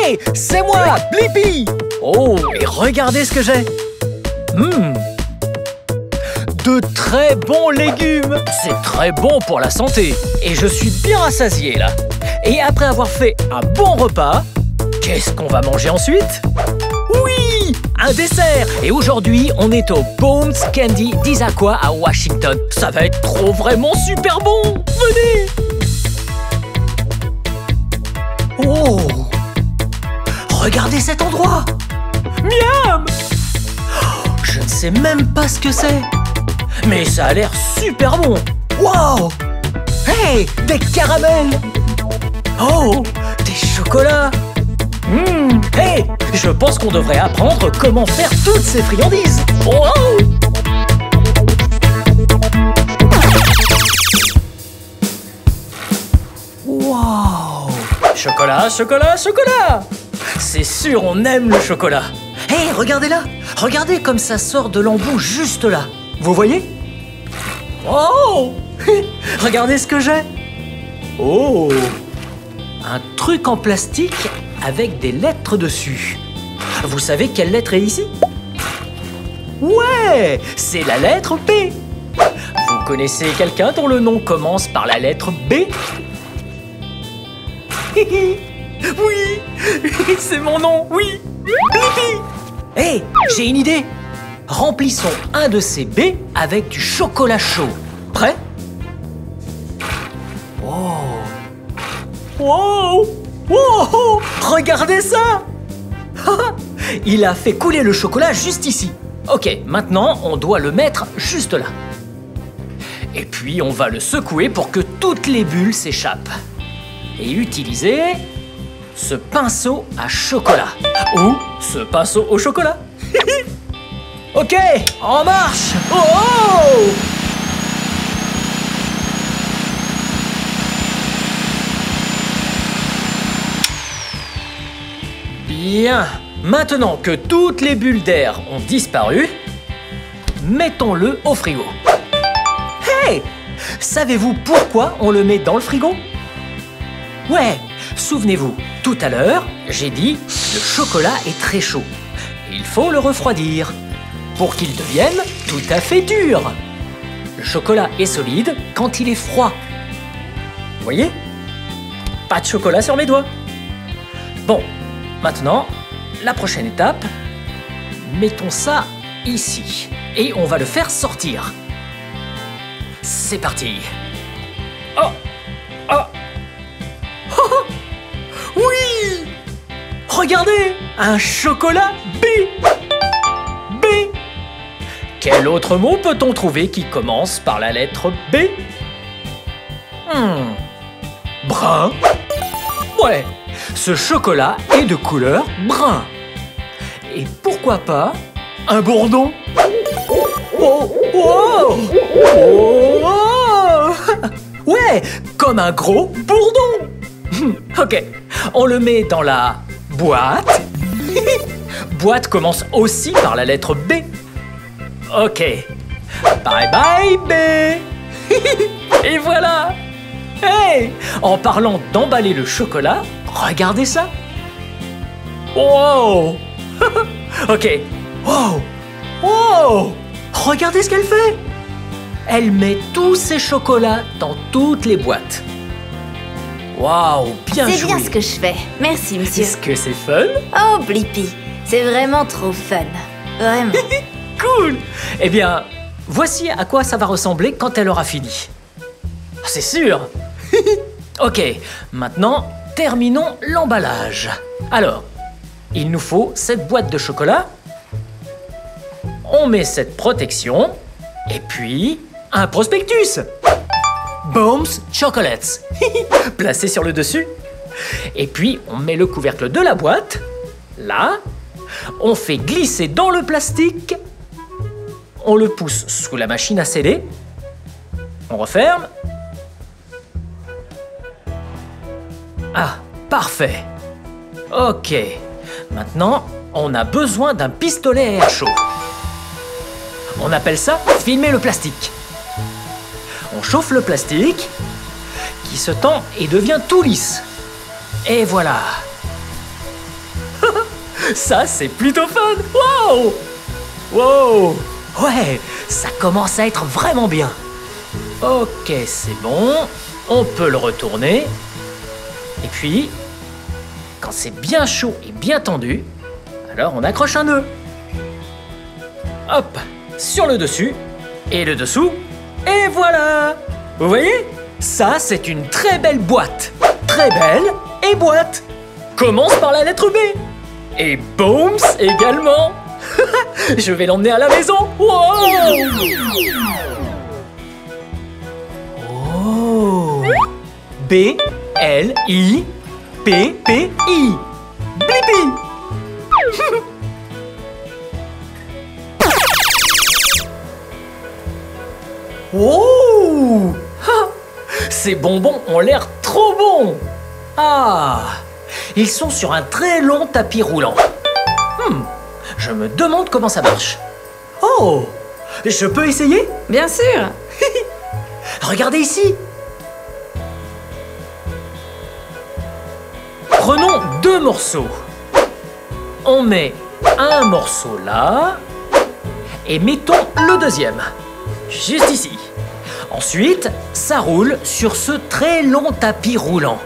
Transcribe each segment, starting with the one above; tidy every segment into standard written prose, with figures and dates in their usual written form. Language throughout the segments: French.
Hé, c'est moi, Blippi. Oh, et regardez ce que j'ai. De très bons légumes. C'est très bon pour la santé. Et je suis bien rassasié là. Et après avoir fait un bon repas, qu'est-ce qu'on va manger ensuite? Oui, un dessert. Et aujourd'hui, on est au Bones Candy d'Issaquah à Washington. Ça va être trop vraiment super bon. Venez. Oh, regardez cet endroit. Miam. Oh, je ne sais même pas ce que c'est. Mais ça a l'air super bon. Wow. Hey, des caramels. Oh, des chocolats. Hey, je pense qu'on devrait apprendre comment faire toutes ces friandises. Wow. Wow. Chocolat, chocolat, chocolat. C'est sûr, on aime le chocolat. Hey, regardez là. Regardez comme ça sort de l'embout juste là. Vous voyez? Oh. Regardez ce que j'ai. Oh. Un truc en plastique avec des lettres dessus. Vous savez quelle lettre est ici? Ouais, c'est la lettre B. Vous connaissez quelqu'un dont le nom commence par la lettre B? Oui, c'est mon nom, oui. Blippi. Hé, j'ai une idée. Remplissons un de ces B avec du chocolat chaud. Prêt? Wow. Wow. Wow. Regardez ça. Il a fait couler le chocolat juste ici. Ok, maintenant, on doit le mettre juste là. Et puis, on va le secouer pour que toutes les bulles s'échappent. Et utiliser ce pinceau à chocolat. Ou ce pinceau au chocolat. Ok, en marche. Oh! Bien. Maintenant que toutes les bulles d'air ont disparu, mettons-le au frigo. Hey! Savez-vous pourquoi on le met dans le frigo? Ouais, souvenez-vous, tout à l'heure, j'ai dit le chocolat est très chaud. Il faut le refroidir pour qu'il devienne tout à fait dur. Le chocolat est solide quand il est froid. Vous voyez? Pas de chocolat sur mes doigts. Bon, maintenant, la prochaine étape, mettons ça ici et on va le faire sortir. C'est parti. Oh! Oh! Oh! Oui! Regardez! Un chocolat B! B! Quel autre mot peut-on trouver qui commence par la lettre B? Brun? Ouais, ce chocolat est de couleur brun. Et pourquoi pas un bourdon? Oh! Oh! Oh! Ouais, comme un gros bourdon. Ok, on le met dans la boîte. Boîte commence aussi par la lettre B. Ok, bye bye B. Et voilà. Hey, en parlant d'emballer le chocolat, regardez ça. Wow. Ok, wow. Wow. Regardez ce qu'elle fait. Elle met tous ses chocolats dans toutes les boîtes. Waouh, bien joué. C'est bien ce que je fais. Merci, monsieur. Est-ce que c'est fun? Oh, Blippi, c'est vraiment trop fun. Vraiment. Cool. Eh bien, voici à quoi ça va ressembler quand elle aura fini. C'est sûr. Ok, maintenant, terminons l'emballage. Alors, il nous faut cette boîte de chocolat. On met cette protection. Et puis, un prospectus. Bones Chocolates. Placé sur le dessus. Et puis, on met le couvercle de la boîte. Là. On fait glisser dans le plastique. On le pousse sous la machine à sceller. On referme. Ah, parfait. Ok. Maintenant, on a besoin d'un pistolet à air chaud. On appelle ça filmer le plastique. On chauffe le plastique, qui se tend et devient tout lisse. Et voilà. Ça, c'est plutôt fun. Wow! Wow! Ouais, ça commence à être vraiment bien. Ok, c'est bon. On peut le retourner. Et puis, quand c'est bien chaud et bien tendu, alors on accroche un nœud. Hop, sur le dessus et le dessous. Et voilà! Vous voyez? Ça, c'est une très belle boîte. Très belle et boîte. Commence par la lettre B. Et Booms également. Je vais l'emmener à la maison. Wow! Oh! B-L-I-P-P-I. Blippi. Oh! Ces bonbons ont l'air trop bons. Ah! Ils sont sur un très long tapis roulant. Je me demande comment ça marche. Oh! Je peux essayer? Bien sûr. Regardez ici. Prenons 2 morceaux. On met un morceau là et mettons le deuxième, juste ici. Ensuite, ça roule sur ce très long tapis roulant.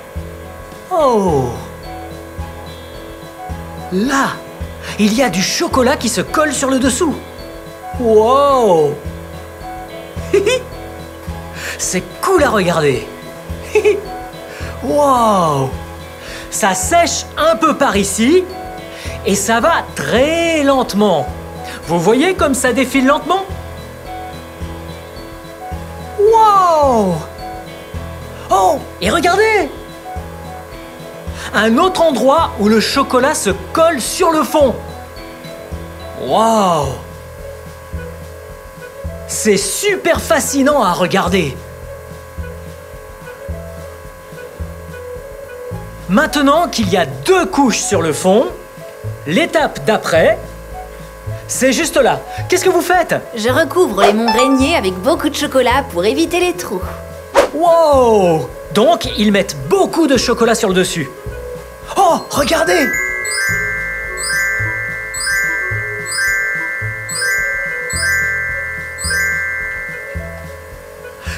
Oh! Là, il y a du chocolat qui se colle sur le dessous. Wow! C'est cool à regarder. Wow! Ça sèche un peu par ici et ça va très lentement. Vous voyez comme ça défile lentement? Wow! Oh, et regardez! Un autre endroit où le chocolat se colle sur le fond. Wow! C'est super fascinant à regarder. Maintenant qu'il y a 2 couches sur le fond, l'étape d'après, c'est juste là. Qu'est-ce que vous faites? Je recouvre les monts Rainier avec beaucoup de chocolat pour éviter les trous. Wow! Donc, ils mettent beaucoup de chocolat sur le dessus. Oh, regardez!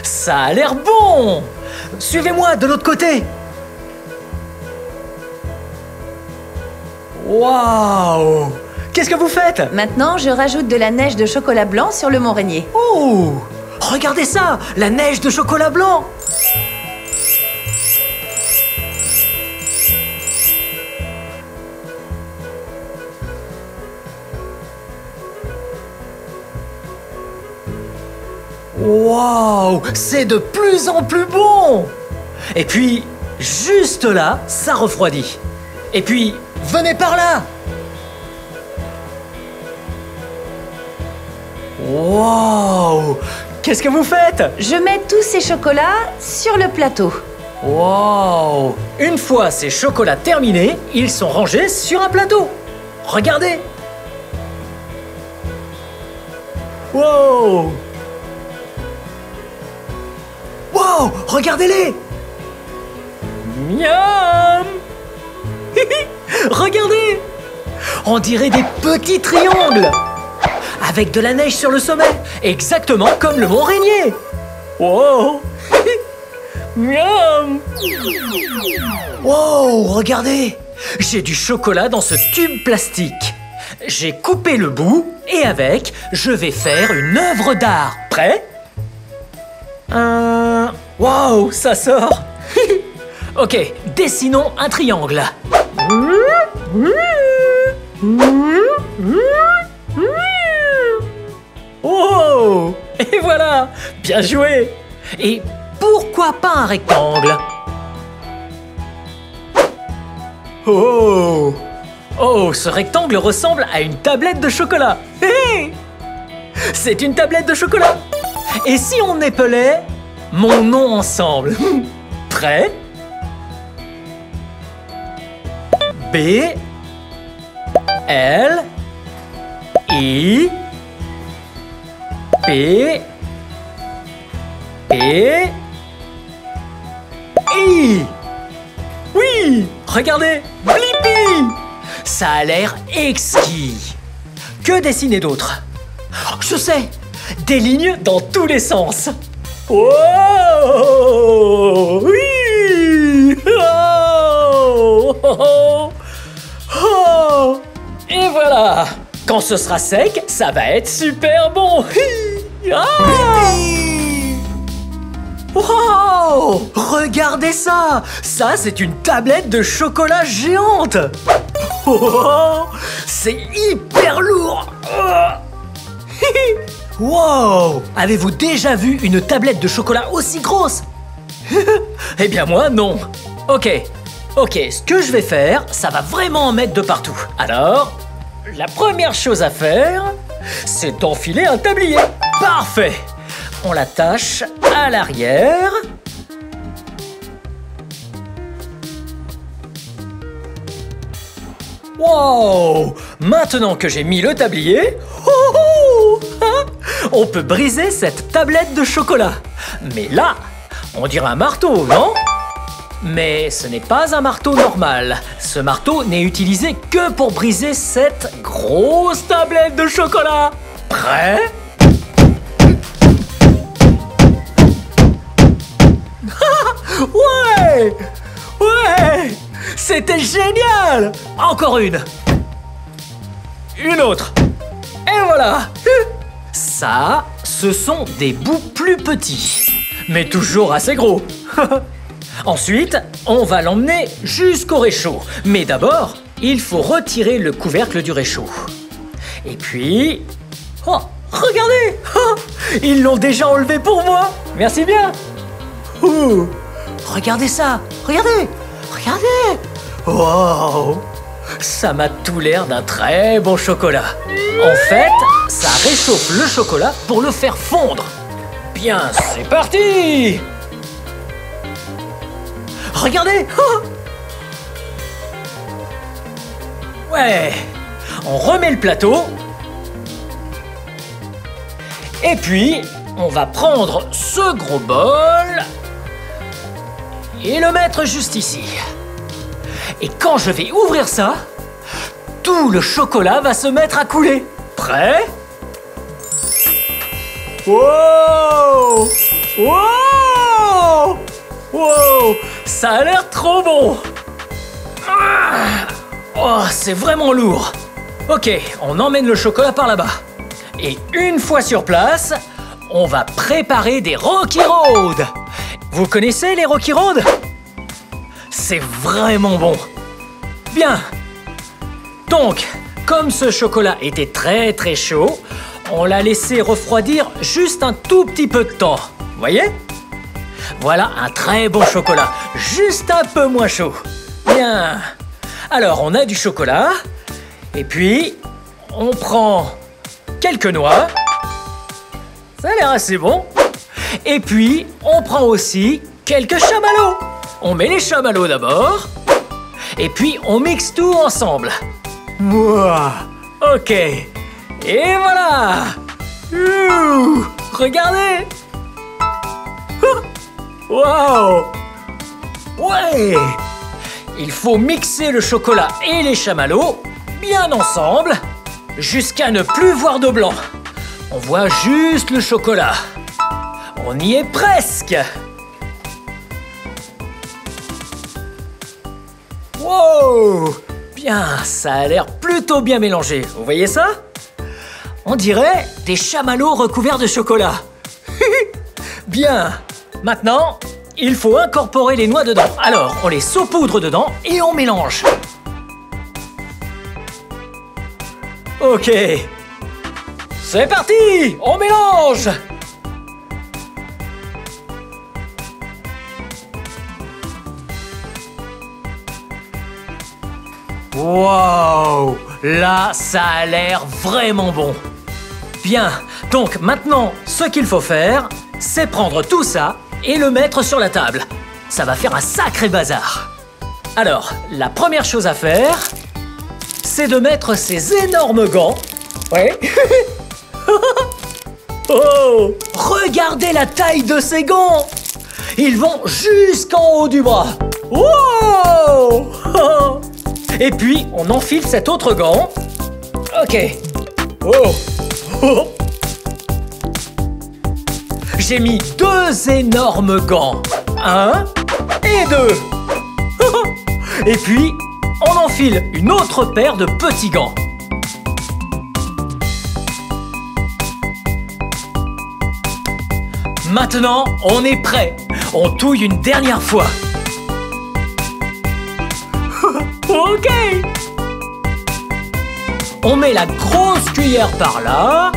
Ça a l'air bon! Suivez-moi de l'autre côté. Waouh! Qu'est-ce que vous faites? Maintenant, je rajoute de la neige de chocolat blanc sur le mont Rainier. Oh! Regardez ça! La neige de chocolat blanc! Waouh! C'est de plus en plus bon! Et puis, juste là, ça refroidit. Et puis, venez par là! Waouh! Qu'est-ce que vous faites? Je mets tous ces chocolats sur le plateau. Waouh! Une fois ces chocolats terminés, ils sont rangés sur un plateau. Regardez! Wow! Wow! Regardez-les! Miam! Regardez! On dirait des petits triangles! Avec de la neige sur le sommet, exactement comme le mont Rainier. Wow! Miam! Wow! Regardez! J'ai du chocolat dans ce tube plastique. J'ai coupé le bout et avec, je vais faire une œuvre d'art. Prêt? Wow! Ça sort! Ok, dessinons un triangle. Oh! Et voilà! Bien joué! Et pourquoi pas un rectangle? Oh! Oh, ce rectangle ressemble à une tablette de chocolat. Hé! C'est une tablette de chocolat. Et si on épelait mon nom ensemble? Prêt? B L I P P I. Oui, regardez, Blippi. Ça a l'air exquis. Que dessiner d'autre? Je sais! Des lignes dans tous les sens. Oh! Oui! Oh! Oh! Oh! Et voilà! Quand ce sera sec, ça va être super bon! Ah! Wow! Regardez ça! Ça, c'est une tablette de chocolat géante! Oh! C'est hyper lourd! Wow! Avez-vous déjà vu une tablette de chocolat aussi grosse? Eh bien moi, non. Ok, ce que je vais faire, ça va vraiment en mettre de partout. Alors, la première chose à faire, c'est d'enfiler un tablier. Parfait! On l'attache à l'arrière. Wow! Maintenant que j'ai mis le tablier, on peut briser cette tablette de chocolat. Mais là, on dirait un marteau, non? Mais ce n'est pas un marteau normal. Ce marteau n'est utilisé que pour briser cette grosse tablette de chocolat. Prêt? Ouais! Ouais! C'était génial! Encore une! Une autre! Et voilà! Ça, ce sont des bouts plus petits, mais toujours assez gros. Ensuite, on va l'emmener jusqu'au réchaud. Mais d'abord, il faut retirer le couvercle du réchaud. Et puis... Oh, regardez! Ils l'ont déjà enlevé pour moi! Merci bien! Regardez ça! Regardez! Regardez! Wow! Ça m'a tout l'air d'un très bon chocolat. En fait, ça réchauffe le chocolat pour le faire fondre. Bien, c'est parti! Regardez! Ouais! On remet le plateau. Et puis, on va prendre ce gros bol et le mettre juste ici. Et quand je vais ouvrir ça, tout le chocolat va se mettre à couler. Prêt? Wow! Wow! Wow! Ça a l'air trop bon! Oh, c'est vraiment lourd. Ok, on emmène le chocolat par là-bas. Et une fois sur place, on va préparer des Rocky Road. Vous connaissez les Rocky Road? C'est vraiment bon. Bien. Donc, comme ce chocolat était très très chaud, on l'a laissé refroidir juste un tout petit peu de temps. Voyez? Voilà un très bon chocolat, juste un peu moins chaud. Bien. Alors, on a du chocolat. Et puis, on prend quelques noix. Ça a l'air assez bon. Et puis, on prend aussi quelques chamallows. On met les chamallows d'abord. Et puis, on mixe tout ensemble. Mouah. Ok. Et voilà. Regardez. Wow. Ouais. Il faut mixer le chocolat et les chamallows bien ensemble jusqu'à ne plus voir de blanc. On voit juste le chocolat. On y est presque. Wow! Bien, ça a l'air plutôt bien mélangé. Vous voyez ça? On dirait des chamallows recouverts de chocolat. Bien. Maintenant, il faut incorporer les noix dedans. Alors, on les saupoudre dedans et on mélange. Ok. C'est parti! On mélange! Wow! Là, ça a l'air vraiment bon. Bien, donc maintenant, ce qu'il faut faire, c'est prendre tout ça et le mettre sur la table. Ça va faire un sacré bazar. Alors, la première chose à faire, c'est de mettre ces énormes gants. Ouais. Oh! Regardez la taille de ces gants! Ils vont jusqu'en haut du bras. Wow! Et puis, on enfile cet autre gant. Ok. Oh. Oh. J'ai mis 2 énormes gants. 1 et 2. Et puis, on enfile une autre paire de petits gants. Maintenant, on est prêt. On touille une dernière fois. Ok. On met la grosse cuillère par là.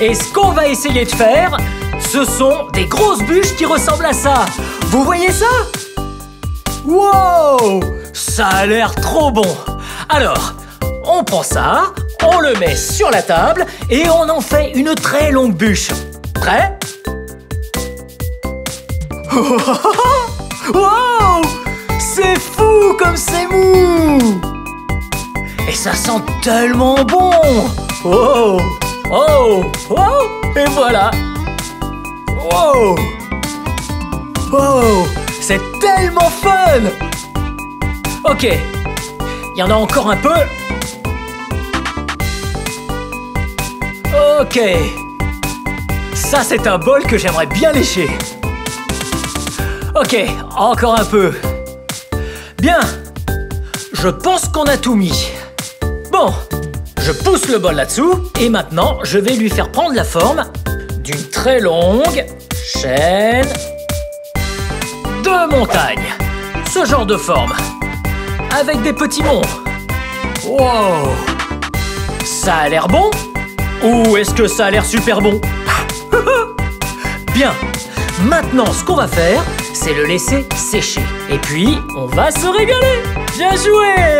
Et ce qu'on va essayer de faire, ce sont des grosses bûches qui ressemblent à ça. Vous voyez ça? Wow! Ça a l'air trop bon. Alors, on prend ça, on le met sur la table et on en fait une très longue bûche. Prêt? Wow! C'est fou comme c'est mou! Et ça sent tellement bon! Oh! Oh! Oh! Et voilà! Wow! Oh! C'est tellement fun! Ok, il y en a encore un peu. Ok. Ça, c'est un bol que j'aimerais bien lécher. Ok, encore un peu. Bien. Je pense qu'on a tout mis. Bon, je pousse le bol là-dessous et maintenant, je vais lui faire prendre la forme d'une très longue chaîne de montagne. Ce genre de forme. Avec des petits monts. Wow! Ça a l'air bon? Ou est-ce que ça a l'air super bon? Bien. Maintenant, ce qu'on va faire, c'est le laisser sécher. Et puis, on va se régaler. Bien joué!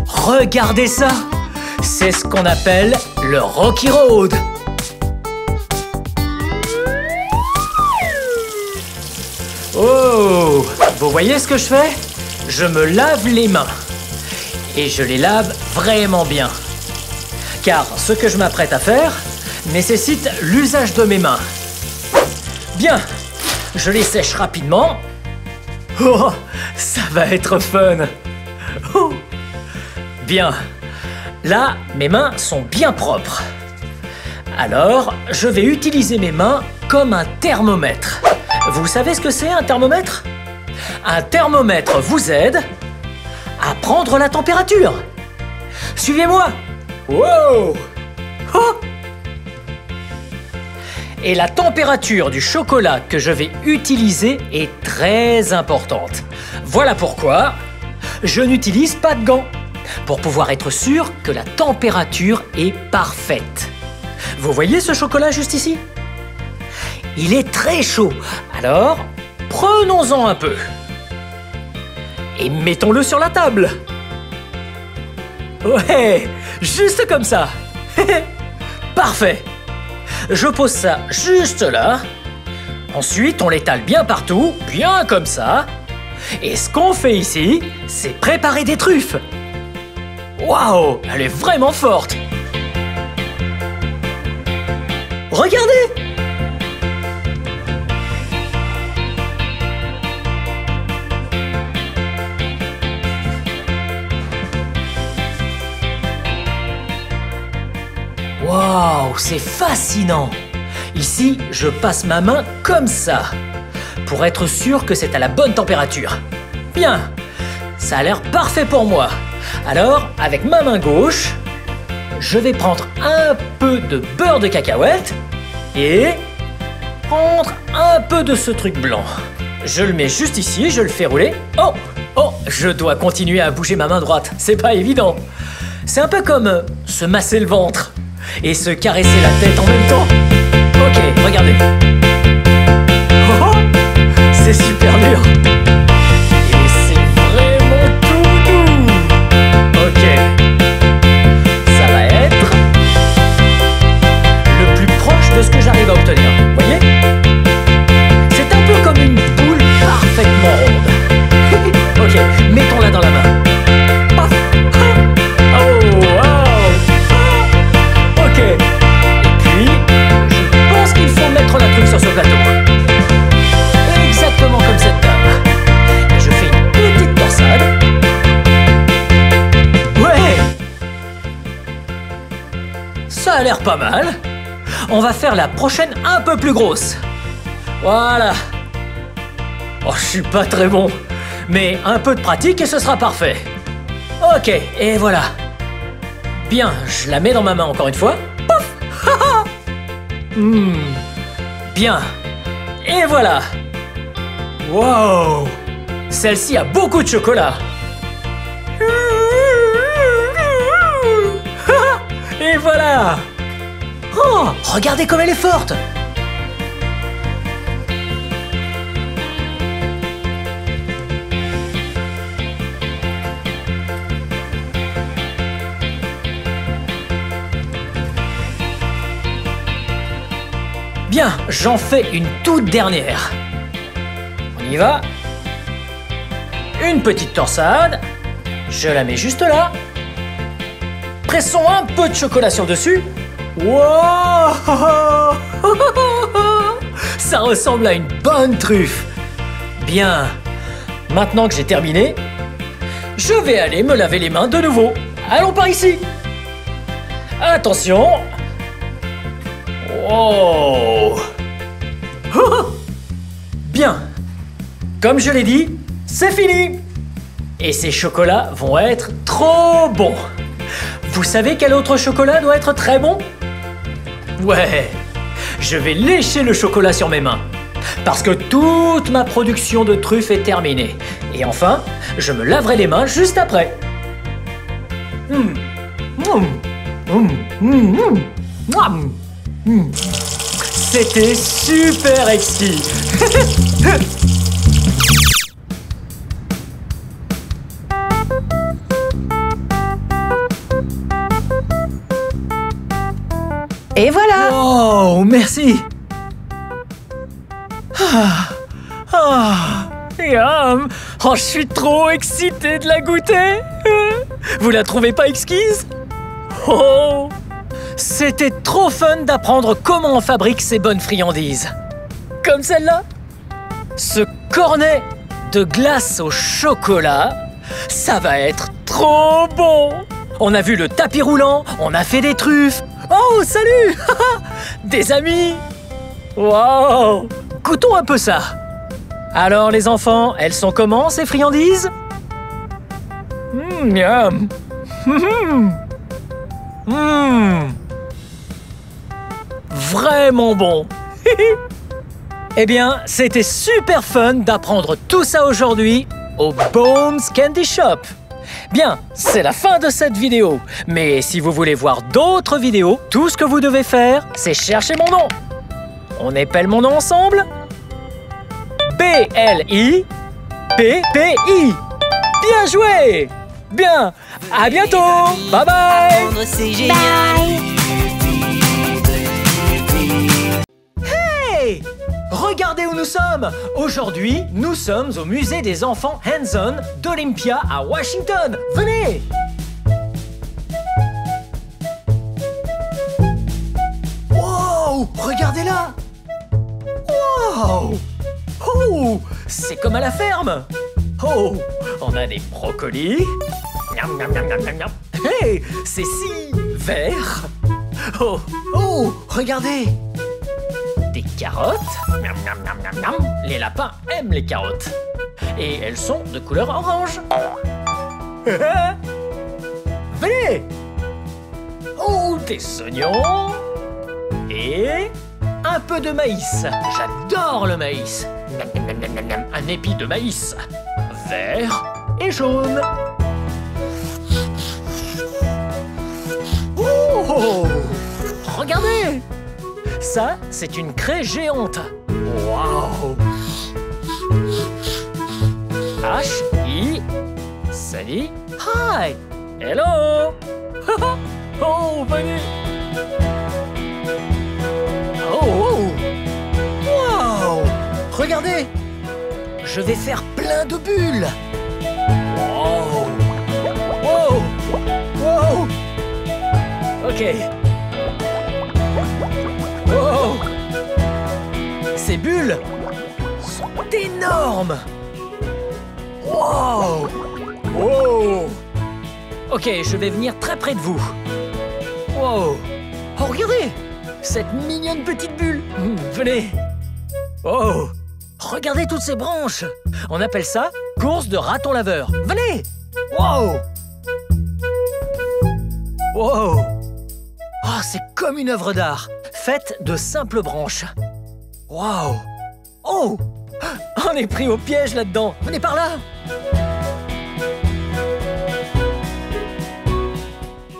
Regardez ça! C'est ce qu'on appelle le Rocky Road. Oh! Vous voyez ce que je fais? Je me lave les mains. Et je les lave vraiment bien. Car ce que je m'apprête à faire nécessite l'usage de mes mains. Bien! Je les sèche rapidement. Oh! Ça va être fun! Oh! Bien. Là, mes mains sont bien propres. Alors, je vais utiliser mes mains comme un thermomètre. Vous savez ce que c'est un thermomètre? Un thermomètre vous aide à prendre la température. Suivez-moi. Wow! Oh! Et la température du chocolat que je vais utiliser est très importante. Voilà pourquoi je n'utilise pas de gants. Pour pouvoir être sûr que la température est parfaite. Vous voyez ce chocolat juste ici? Il est très chaud, alors prenons-en un peu. Et mettons-le sur la table. Ouais, juste comme ça. Parfait. Je pose ça juste là. Ensuite, on l'étale bien partout, bien comme ça. Et ce qu'on fait ici, c'est préparer des truffes. Waouh, elle est vraiment forte! Regardez! Waouh, c'est fascinant! Ici, je passe ma main comme ça, pour être sûr que c'est à la bonne température. Bien, ça a l'air parfait pour moi. Alors, avec ma main gauche, je vais prendre un peu de beurre de cacahuète et prendre un peu de ce truc blanc. Je le mets juste ici, je le fais rouler. Oh! Oh! Je dois continuer à bouger ma main droite, c'est pas évident. C'est un peu comme se masser le ventre et se caresser la tête en même temps. Ok, regardez. Oh! C'est super dur. Ok, ça va être le plus proche de ce que j'arrive à obtenir, voyez? C'est un peu comme une boule parfaitement ronde. Ok, mettons-la dans la main. Paf. a l'air pas mal. On va faire la prochaine un peu plus grosse. Voilà. Oh, je suis pas très bon. Mais un peu de pratique et ce sera parfait. Ok, et voilà. Bien, je la mets dans ma main encore une fois. Pouf. Bien. Et voilà. Wow. Celle-ci a beaucoup de chocolat. Et voilà. Oh, regardez comme elle est forte. Bien, j'en fais une toute dernière. On y va. Une petite torsade. Je la mets juste là. Pressons un peu de chocolat sur le dessus. Wow. Ça ressemble à une bonne truffe. Bien. Maintenant que j'ai terminé, je vais aller me laver les mains de nouveau. Allons par ici. Attention. Oh. Bien. Comme je l'ai dit, c'est fini. Et ces chocolats vont être trop bons. Vous savez quel autre chocolat doit être très bon? Ouais, je vais lécher le chocolat sur mes mains. Parce que toute ma production de truffes est terminée. Et enfin, je me laverai les mains juste après. C'était super exquis. Et voilà. Oh, merci. Yum. Oh, je suis trop excité de la goûter. Vous la trouvez pas exquise? Oh, c'était trop fun d'apprendre comment on fabrique ces bonnes friandises. Comme celle-là. Ce cornet de glace au chocolat, ça va être trop bon. On a vu le tapis roulant, on a fait des truffes. Oh, salut. Des amis. Wow. Goûtons un peu ça. Alors les enfants, elles sont comment ces friandises? Miam. Vraiment bon. Eh bien, c'était super fun d'apprendre tout ça aujourd'hui au Bones Candy Shop. Bien, c'est la fin de cette vidéo. Mais si vous voulez voir d'autres vidéos, tout ce que vous devez faire, c'est chercher mon nom. On épelle mon nom ensemble? B-L-I-P-P-I. Bien joué! Bien, à bientôt! Bye bye! Bye. Hey! Regardez où nous sommes! Aujourd'hui, nous sommes au musée des enfants Hands-On d'Olympia à Washington. Venez! Wow! Regardez-là! Wow! Oh! C'est comme à la ferme! Oh! On a des brocolis. Miam, miam, miam, miam, miam, miam. Hey! C'est si vert! Oh! Oh! Regardez! Des carottes. Miam, miam, miam, miam, miam. Les lapins aiment les carottes. Et elles sont de couleur orange. Venez! Oh, des oignons. Et un peu de maïs. J'adore le maïs. Miam, miam, miam, miam, miam. Un épi de maïs. Vert et jaune. Oh! Regardez! Ça, c'est une craie géante. Waouh! H-I. Salut. Hi. Hello. Oh, venez. Oh. Wow. Regardez. Je vais faire plein de bulles. Wow. Wow. Wow. Ok. Wow. Ces bulles sont énormes. Wow. Wow. Ok, je vais venir très près de vous. Wow. Oh, regardez! Cette mignonne petite bulle! Venez! Oh! Regardez toutes ces branches! On appelle ça course de raton laveur. Venez! Wow! Wow! Oh, c'est comme une œuvre d'art, faite de simples branches. Wow! Oh! On est pris au piège là-dedans. Venez par là!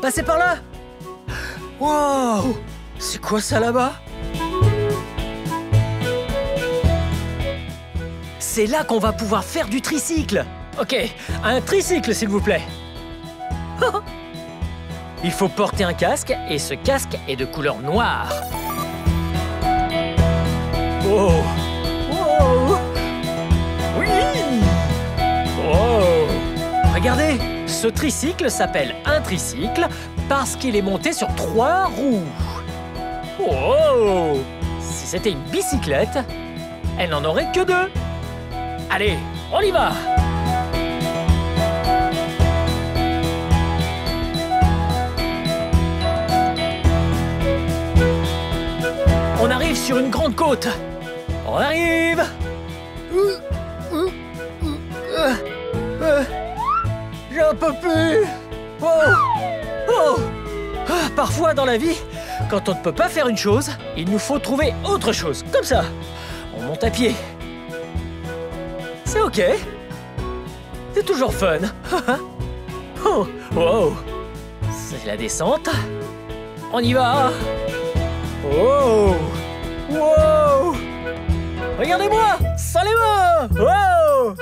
Passez par là! Wow! C'est quoi ça là-bas? C'est là qu'on va pouvoir faire du tricycle. Ok, un tricycle s'il vous plaît. Il faut porter un casque et ce casque est de couleur noire. Oh! Oh! Oui! Oh! Regardez, ce tricycle s'appelle un tricycle parce qu'il est monté sur 3 roues. Oh! Si c'était une bicyclette, elle n'en aurait que 2. Allez, on y va! On arrive sur une grande côte. On arrive! J'en peux plus! Oh! Oh! Parfois dans la vie, quand on ne peut pas faire une chose, il nous faut trouver autre chose, comme ça. On monte à pied. C'est ok. C'est toujours fun. Oh! Wow! C'est la descente. On y va! Oh! Wow! Regardez-moi! Sans les mains! Wow!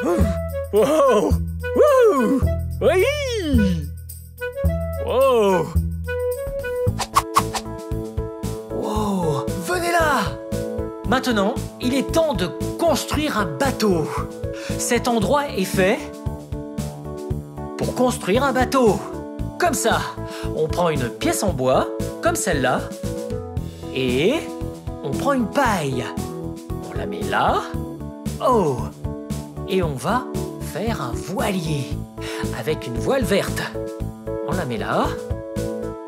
Wow! Wouh! Oui! Wow! Wow! Venez là! Maintenant, il est temps de construire un bateau. Cet endroit est fait pour construire un bateau. Comme ça, on prend une pièce en bois, comme celle-là, et on prend une paille. On la met là. Oh! Et on va faire un voilier avec une voile verte. On la met là.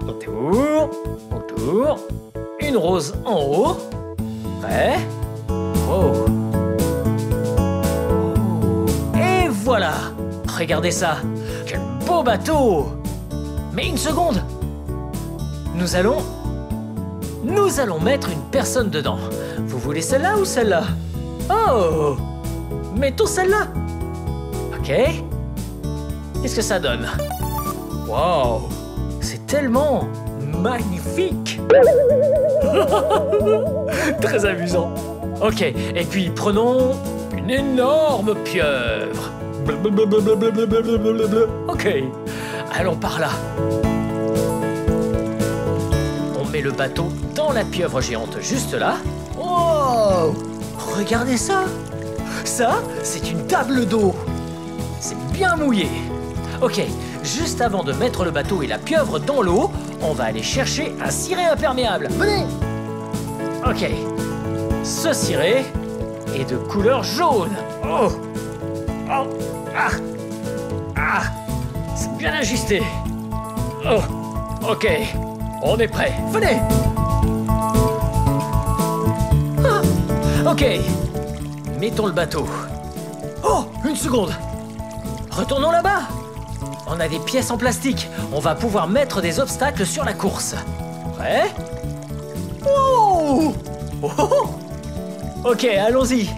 Autour, autour. Une rose en haut. Prêt? Oh! Et voilà! Regardez ça! Quel beau bateau! Mais une seconde! Nous allons mettre une personne dedans. Vous voulez celle-là ou celle-là? Oh! Mettons celle-là! Ok. Qu'est-ce que ça donne? Wow! C'est tellement magnifique! Très amusant. Ok, et puis prenons une énorme pieuvre. Ok, allons par là. On met le bateau dans la pieuvre géante juste là. Oh! Regardez ça! Ça, c'est une table d'eau. C'est bien mouillé. Ok, juste avant de mettre le bateau et la pieuvre dans l'eau, on va aller chercher un ciré imperméable. Venez! Ok, ce ciré est de couleur jaune. Oh! Oh! Ah! Ah! C'est bien ajusté. Oh! Ok, on est prêt. Venez! Ah! Ok, mettons le bateau. Oh! Une seconde! Retournons là-bas! On a des pièces en plastique. On va pouvoir mettre des obstacles sur la course. Prêt? Oh! Oh! Ok, allons-y.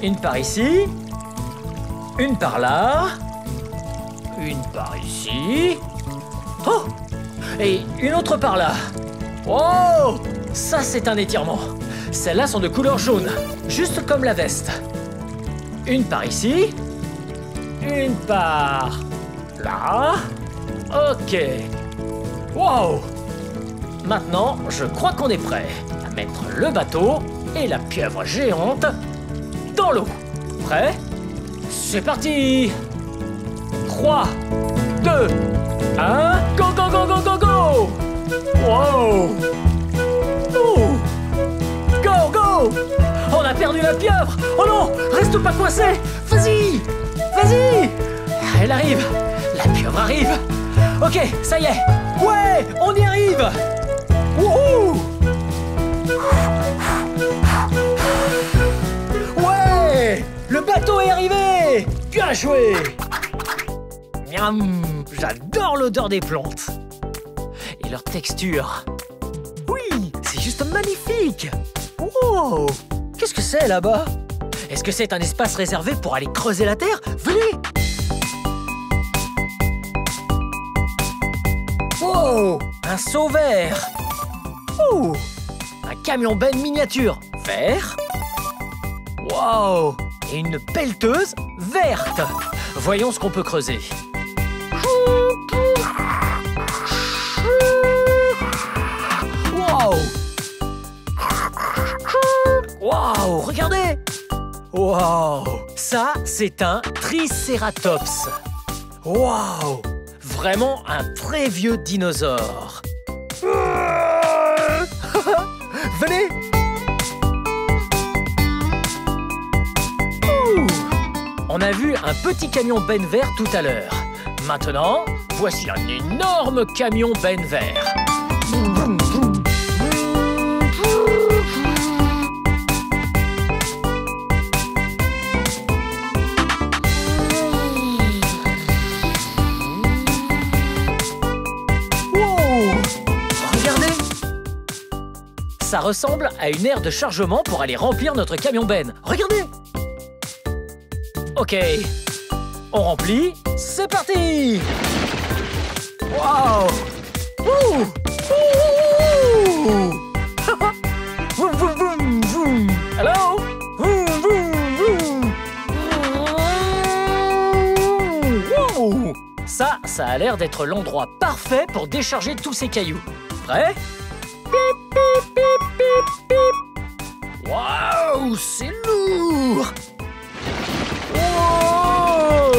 Une par ici. Une par là. Une par ici. Oh! Et une autre par là. Oh! Ça, c'est un étirement. Celles-là sont de couleur jaune, juste comme la veste. Une par ici. Une par là. Ok. Wow! Maintenant, je crois qu'on est prêt à mettre le bateau et la pieuvre géante dans l'eau. Prêt? C'est parti! 3, 2, 1, go, go, go, go, go, go! Wow! Oh! Go, go! On a perdu la pieuvre! Oh non! Reste pas coincé! Vas-y! Vas-y! Elle arrive! La pieuvre arrive! Ok, ça y est! Ouais! On y arrive! Wouhou! Ouais! Le bateau est arrivé! Bien joué! Miam! J'adore l'odeur des plantes! Et leur texture! Oui! C'est juste magnifique! Wow! Qu'est-ce que c'est là-bas? Est-ce que c'est un espace réservé pour aller creuser la terre? Venez! Wow! Un seau vert! Ouh! Un camion-benne miniature vert! Wow! Et une pelleteuse verte! Voyons ce qu'on peut creuser. Wow! Wow! Regardez! Wow! Ça, c'est un Triceratops! Wow! Vraiment un très vieux dinosaure! Venez! Ouh. On a vu un petit camion benne vert tout à l'heure. Maintenant, voici un énorme camion benne vert. Ça ressemble à une aire de chargement pour aller remplir notre camion benne. Regardez! Ok, on remplit, c'est parti! Wow! Ouh! Ouh! Vroom, vroom, vroom, vroom. Hello? Vroom, vroom, vroom. Wow! Ça a l'air d'être l'endroit parfait pour décharger tous ces cailloux. Prêt? Waouh, c'est lourd! Wow!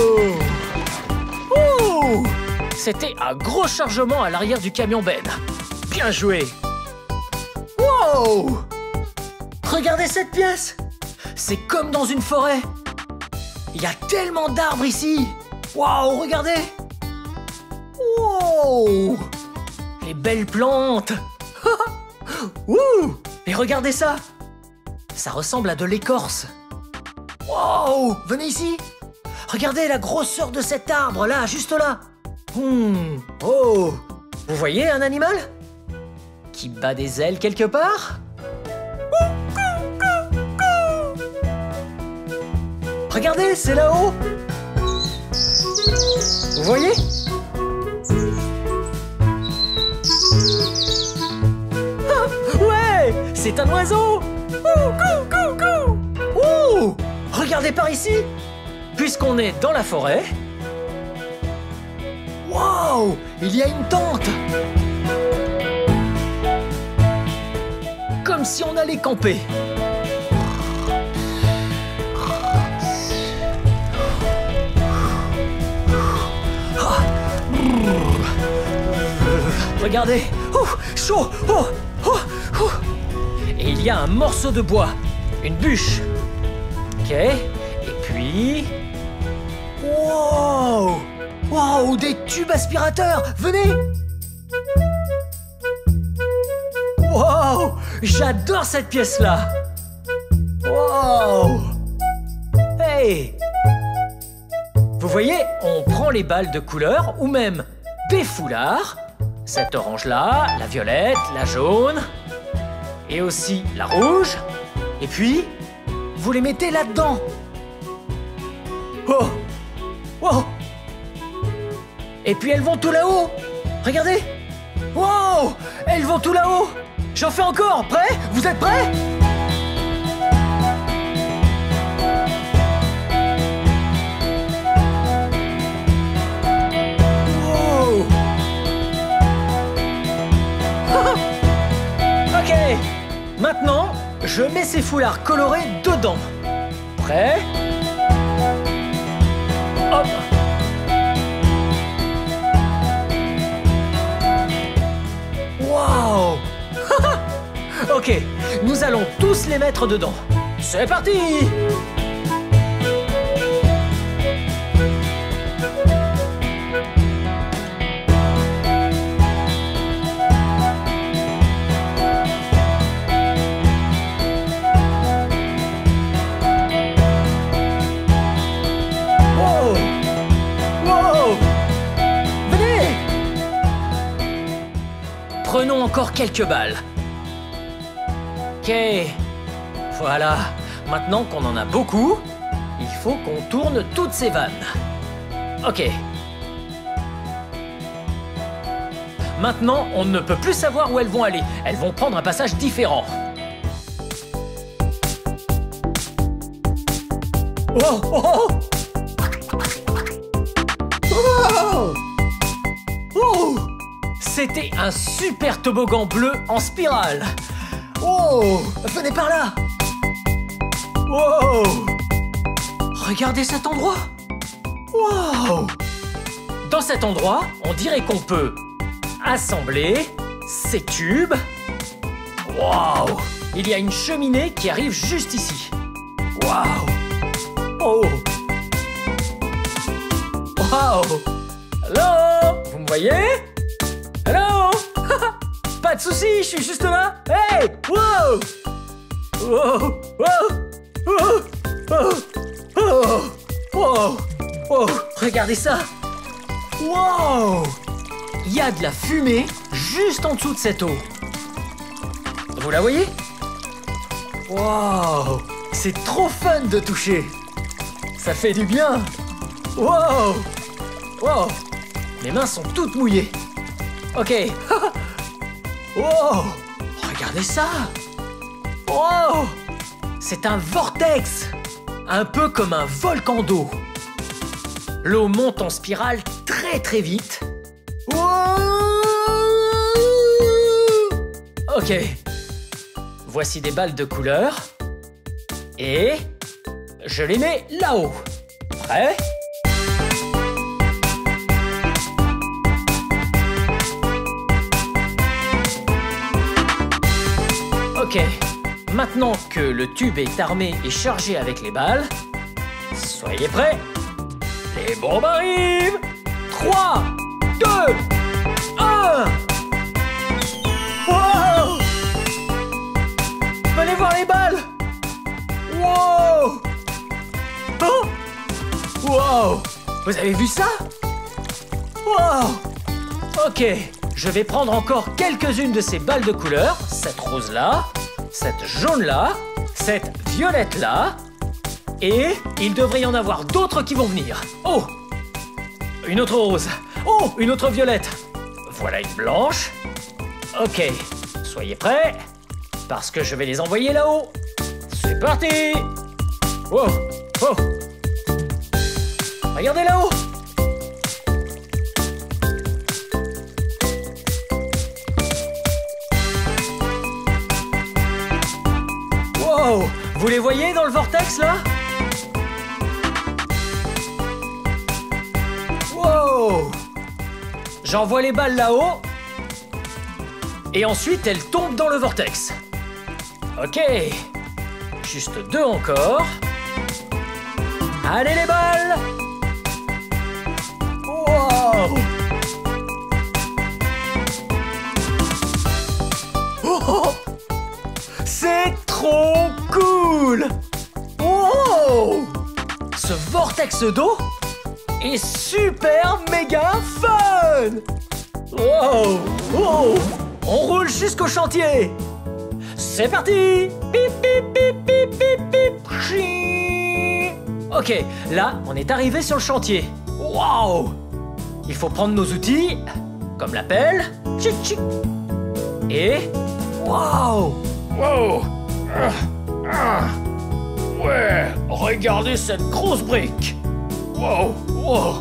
Oh! C'était un gros chargement à l'arrière du camion benne. Bien joué! Wow! Regardez cette pièce! C'est comme dans une forêt. Il y a tellement d'arbres ici. Waouh, regardez! Wow! Les belles plantes! Ouh! Et regardez ça! Ça ressemble à de l'écorce. Wow! Venez ici! Regardez la grosseur de cet arbre, là, juste là! Oh! Vous voyez un animal? Qui bat des ailes quelque part? Regardez, c'est là-haut! Vous voyez? Ouais! C'est un oiseau! Ouh! Regardez par ici! Puisqu'on est dans la forêt... Wow! Il y a une tente! Comme si on allait camper. Regardez! Chaud! Et il y a un morceau de bois, une bûche. Ok, et puis... Wow! Wow, des tubes aspirateurs! Venez! Wow! J'adore cette pièce-là! Wow! Hey! Vous voyez, on prend les balles de couleur ou même des foulards. Cette orange-là, la violette, la jaune... Et aussi la rouge. Et puis, vous les mettez là-dedans. Oh! Wow! Et puis elles vont tout là-haut. Regardez! Wow! Elles vont tout là-haut. J'en fais encore. Prêt? Vous êtes prêts? Wow! Ok! Maintenant, je mets ces foulards colorés dedans. Prêt? Hop! Waouh! Ok, nous allons tous les mettre dedans. C'est parti! Prenons encore quelques balles. Ok. Voilà. Maintenant qu'on en a beaucoup, il faut qu'on tourne toutes ces vannes. Ok. Maintenant, on ne peut plus savoir où elles vont aller. Elles vont prendre un passage différent. Oh, oh, oh. Oh. C'était un super toboggan bleu en spirale. Oh, venez par là. Wow. Regardez cet endroit. Wow. Dans cet endroit, on dirait qu'on peut assembler ces tubes. Wow. Il y a une cheminée qui arrive juste ici. Wow. Oh. Wow. Hello. Vous me voyez? Hello. Pas de souci, je suis juste là. Hey. Wow. Wow. Wow. Wow. Oh. Wow. Wow. Regardez ça. Wow. Il y a de la fumée juste en dessous de cette eau. Vous la voyez? Wow. C'est trop fun de toucher. Ça fait du bien. Wow. Wow. Mes mains sont toutes mouillées. Ok. Wow. Regardez ça. Wow. C'est un vortex. Un peu comme un volcan d'eau. L'eau monte en spirale très très vite. Wow. Ok. Voici des balles de couleur. Et je les mets là-haut. Prêt? Ok. Maintenant que le tube est armé et chargé avec les balles, soyez prêts. Les bombes arrivent. 3, 2, 1. Wow. Venez voir les balles. Wow. Oh. Wow. Vous avez vu ça? Wow. Ok. Je vais prendre encore quelques-unes de ces balles de couleur. Cette rose-là, cette jaune-là, cette violette-là. Et il devrait y en avoir d'autres qui vont venir. Oh! Une autre rose. Oh! Une autre violette. Voilà une blanche. Ok. Soyez prêts. Parce que je vais les envoyer là-haut. C'est parti! Wow! Oh! Regardez là-haut! Wow! Vous les voyez dans le vortex, là? Wow! J'envoie les balles là-haut. Et ensuite, elles tombent dans le vortex. Ok. Juste 2 encore. Allez, les balles! Wow! Oh! C'est trop cool! Wow! Ce vortex d'eau est super méga fun! Wow! Wow! On roule jusqu'au chantier! C'est parti! Pip, pip, pip, pip, pip, pip. Chii. Ok, là, on est arrivé sur le chantier. Wow! Il faut prendre nos outils, comme la pelle. Tchic, tchic. Et... Wow! Wow! Ouais, regardez cette grosse brique! Wow! Wow!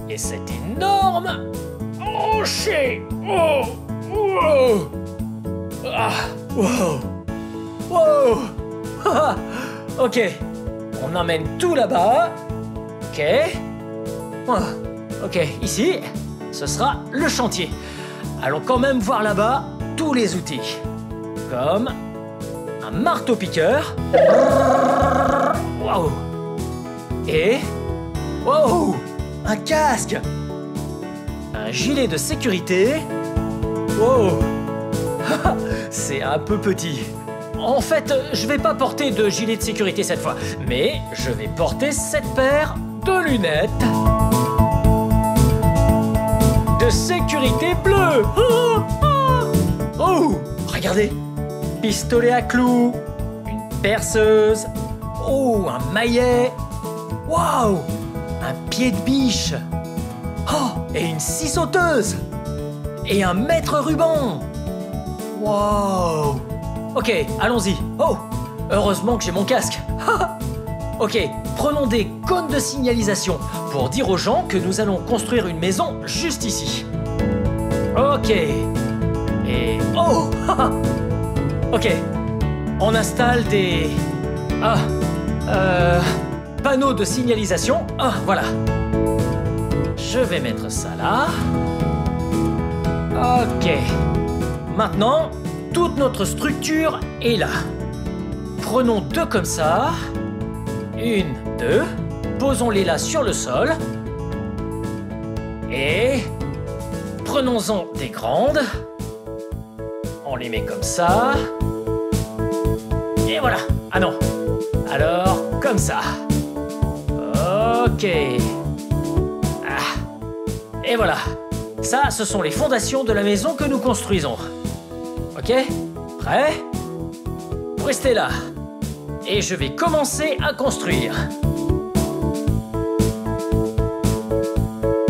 Et c'est énorme! Rocher! Wow! Wow! Ah! Wow! Wow! Ah, ok, on emmène tout là-bas. Ok. Ah, ok, ici, ce sera le chantier. Allons quand même voir là-bas tous les outils. Comme un marteau-piqueur. Wow! Et... Wow! Un casque! Un gilet de sécurité. Wow! C'est un peu petit. En fait, je vais pas porter de gilet de sécurité cette fois, mais je vais porter cette paire de lunettes de sécurité. sécurité bleue. Oh, regardez. Pistolet à clous, une perceuse, oh, un maillet, waouh, un pied de biche, oh, et une scie sauteuse, et un mètre ruban. Waouh. Ok, allons-y. Oh, heureusement que j'ai mon casque. Ok, prenons des cônes de signalisation pour dire aux gens que nous allons construire une maison juste ici. Ok. Et... oh. Ok, on installe des... panneaux de signalisation. Ah, voilà. Je vais mettre ça là. Ok. Maintenant, toute notre structure est là. Prenons 2 comme ça. 1, 2. Posons-les là sur le sol. Et... prenons-en des grandes. On les met comme ça. Et voilà. Ah non. Alors, comme ça. Ok. Ah. Et voilà. Ça, ce sont les fondations de la maison que nous construisons. Ok? Prêt? Restez là. Et je vais commencer à construire.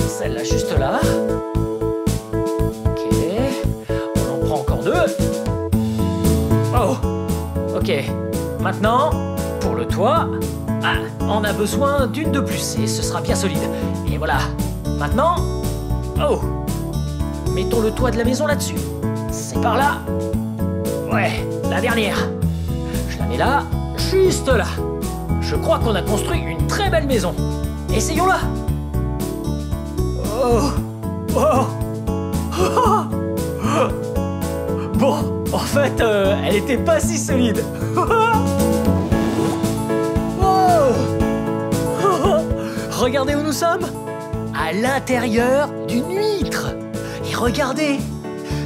Celle-là juste là. On en prend encore 2. Oh. Ok. Maintenant, pour le toit, on a besoin d'une de plus et ce sera bien solide. Et voilà. Maintenant, oh. Mettons le toit de la maison là-dessus. C'est par là. Ouais, la dernière. Je la mets là, juste là. Je crois qu'on a construit une très belle maison. Essayons-la. Oh. Oh. Oh. Bon, en fait, elle était pas si solide. Oh. Regardez où nous sommes. À l'intérieur d'une huître. Et regardez,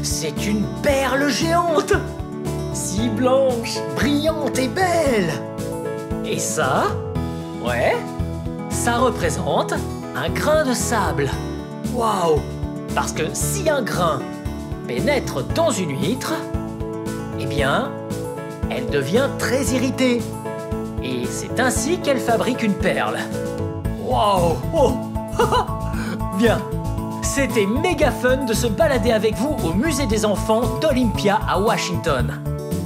c'est une perle géante. Si blanche, brillante et belle. Et ça, ouais, ça représente un grain de sable. Waouh! Parce que si un grain pénètre dans une huître, eh bien, elle devient très irritée. Et c'est ainsi qu'elle fabrique une perle. Waouh! Oh. Bien, c'était méga fun de se balader avec vous au musée des enfants d'Olympia à Washington.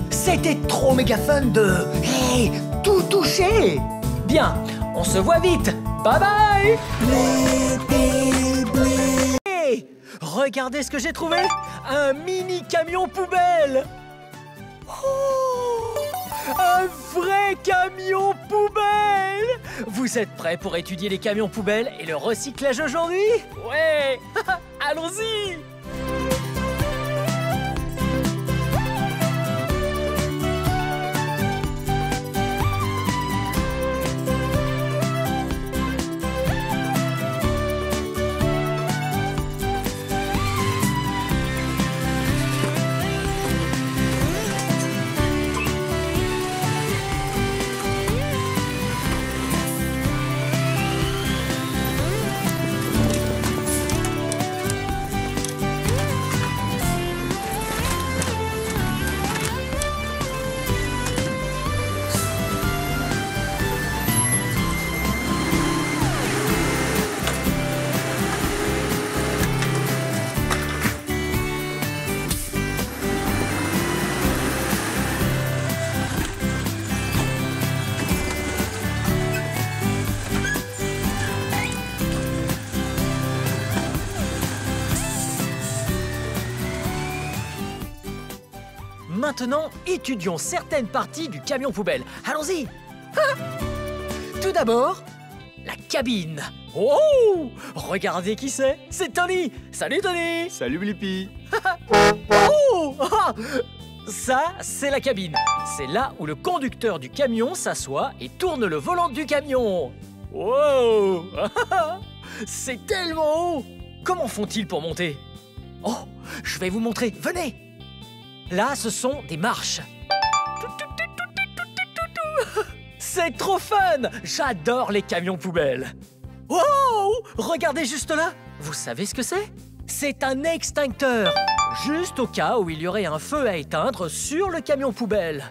C'était trop méga fun de... hey, tout toucher. Bien, on se voit vite. Bye bye. Hey, regardez ce que j'ai trouvé. Un mini camion poubelle. Oh, un vrai camion poubelle. Vous êtes prêts pour étudier les camions poubelles et le recyclage aujourd'hui? Ouais. Allons-y. Maintenant, étudions certaines parties du camion poubelle. Allons-y. Tout d'abord, la cabine. Oh, regardez qui c'est. C'est Tony. Salut Tony. Salut Blippi. Oh, ça, c'est la cabine. C'est là où le conducteur du camion s'assoit et tourne le volant du camion. Wow. C'est tellement haut. Comment font-ils pour monter? Oh, je vais vous montrer. Venez. Là, ce sont des marches. C'est trop fun! J'adore les camions poubelles. Wow! Regardez juste là. Vous savez ce que c'est? C'est un extincteur, juste au cas où il y aurait un feu à éteindre sur le camion poubelle.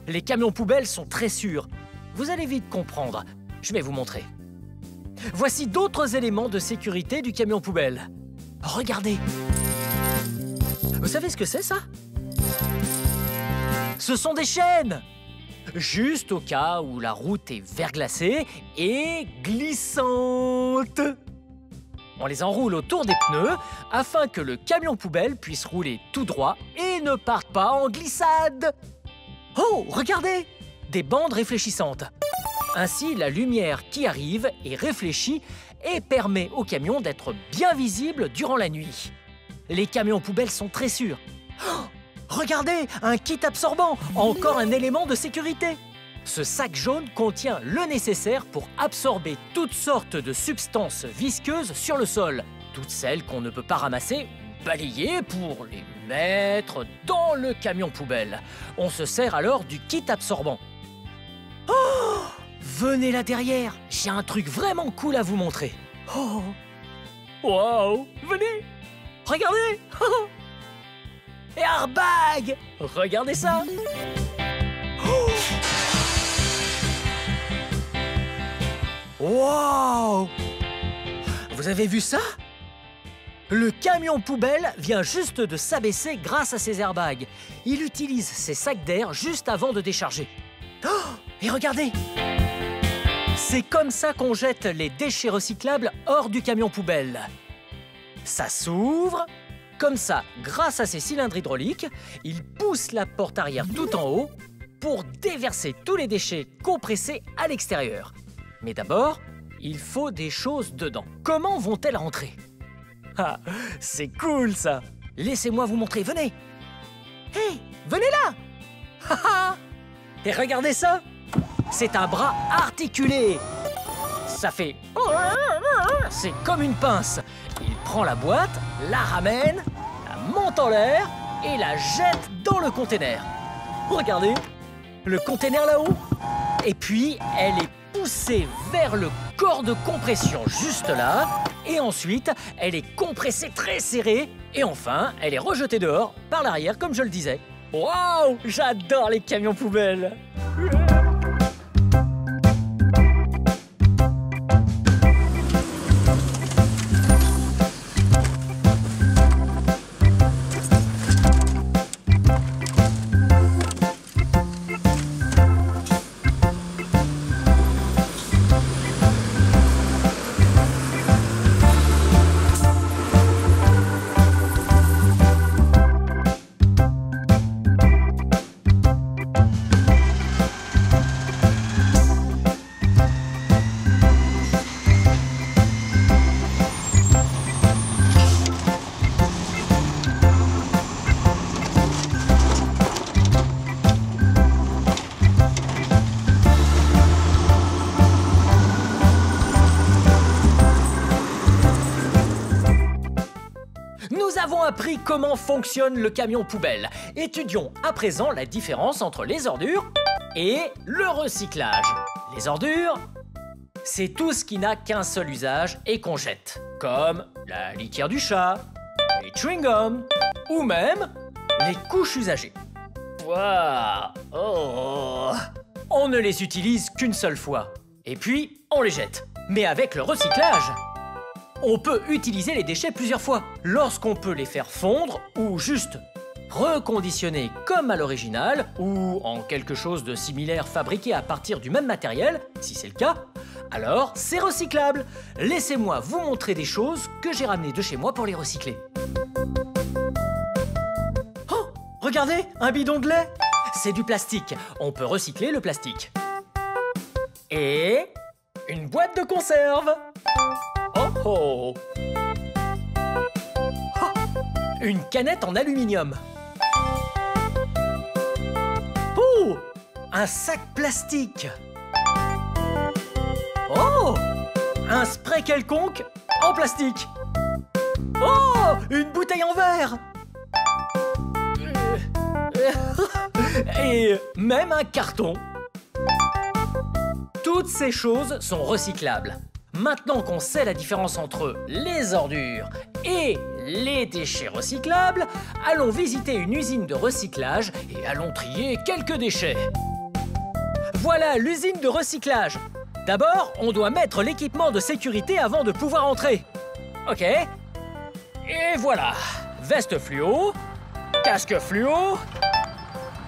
Les camions poubelles sont très sûrs. Vous allez vite comprendre. Je vais vous montrer. Voici d'autres éléments de sécurité du camion poubelle. Regardez. Vous savez ce que c'est, ça? Ce sont des chaînes! Juste au cas où la route est verglacée et glissante. On les enroule autour des pneus afin que le camion poubelle puisse rouler tout droit et ne parte pas en glissade. Oh, regardez! Des bandes réfléchissantes. Ainsi, la lumière qui arrive est réfléchie et permet au camion d'être bien visible durant la nuit. Les camions poubelles sont très sûrs. Oh, regardez, un kit absorbant, encore un élément de sécurité. Ce sac jaune contient le nécessaire pour absorber toutes sortes de substances visqueuses sur le sol. Toutes celles qu'on ne peut pas ramasser ou balayer pour les mettre dans le camion poubelle. On se sert alors du kit absorbant. Oh! Venez là derrière, j'ai un truc vraiment cool à vous montrer. Oh! Wow! Venez! Regardez! Airbag! Regardez ça! Oh! Wow! Vous avez vu ça? Le camion poubelle vient juste de s'abaisser grâce à ses airbags. Il utilise ses sacs d'air juste avant de décharger. Oh! Et regardez! C'est comme ça qu'on jette les déchets recyclables hors du camion poubelle. Ça s'ouvre. Comme ça, grâce à ses cylindres hydrauliques, il pousse la porte arrière tout en haut pour déverser tous les déchets compressés à l'extérieur. Mais d'abord, il faut des choses dedans. Comment vont-elles rentrer? Ah, c'est cool ça! Laissez-moi vous montrer, venez! Hé, venez là! Haha! Et regardez ça! C'est un bras articulé! Ça fait... C'est comme une pince. Il prend la boîte, la ramène, la monte en l'air et la jette dans le container. Regardez, le container là-haut. Et puis, elle est poussée vers le corps de compression juste là. Et ensuite, elle est compressée très serrée. Et enfin, elle est rejetée dehors par l'arrière, comme je le disais. Waouh! J'adore les camions poubelles! Nous avons appris comment fonctionne le camion poubelle. Étudions à présent la différence entre les ordures et le recyclage. Les ordures, c'est tout ce qui n'a qu'un seul usage et qu'on jette, comme la litière du chat, les chewing-gums ou même les couches usagées. Waouh! Oh! On ne les utilise qu'une seule fois. Et puis, on les jette. Mais avec le recyclage, on peut utiliser les déchets plusieurs fois, lorsqu'on peut les faire fondre ou juste reconditionner comme à l'original ou en quelque chose de similaire fabriqué à partir du même matériel, si c'est le cas, alors c'est recyclable. Laissez-moi vous montrer des choses que j'ai ramenées de chez moi pour les recycler. Oh, regardez, un bidon de lait. C'est du plastique, on peut recycler le plastique. Et une boîte de conserve. Oh oh! Oh! Une canette en aluminium. Oh! Un sac plastique. Oh! Un spray quelconque en plastique. Oh! Une bouteille en verre. Et même un carton. Toutes ces choses sont recyclables. Maintenant qu'on sait la différence entre les ordures et les déchets recyclables, allons visiter une usine de recyclage et allons trier quelques déchets. Voilà l'usine de recyclage. D'abord, on doit mettre l'équipement de sécurité avant de pouvoir entrer. Ok. Et voilà. Veste fluo, casque fluo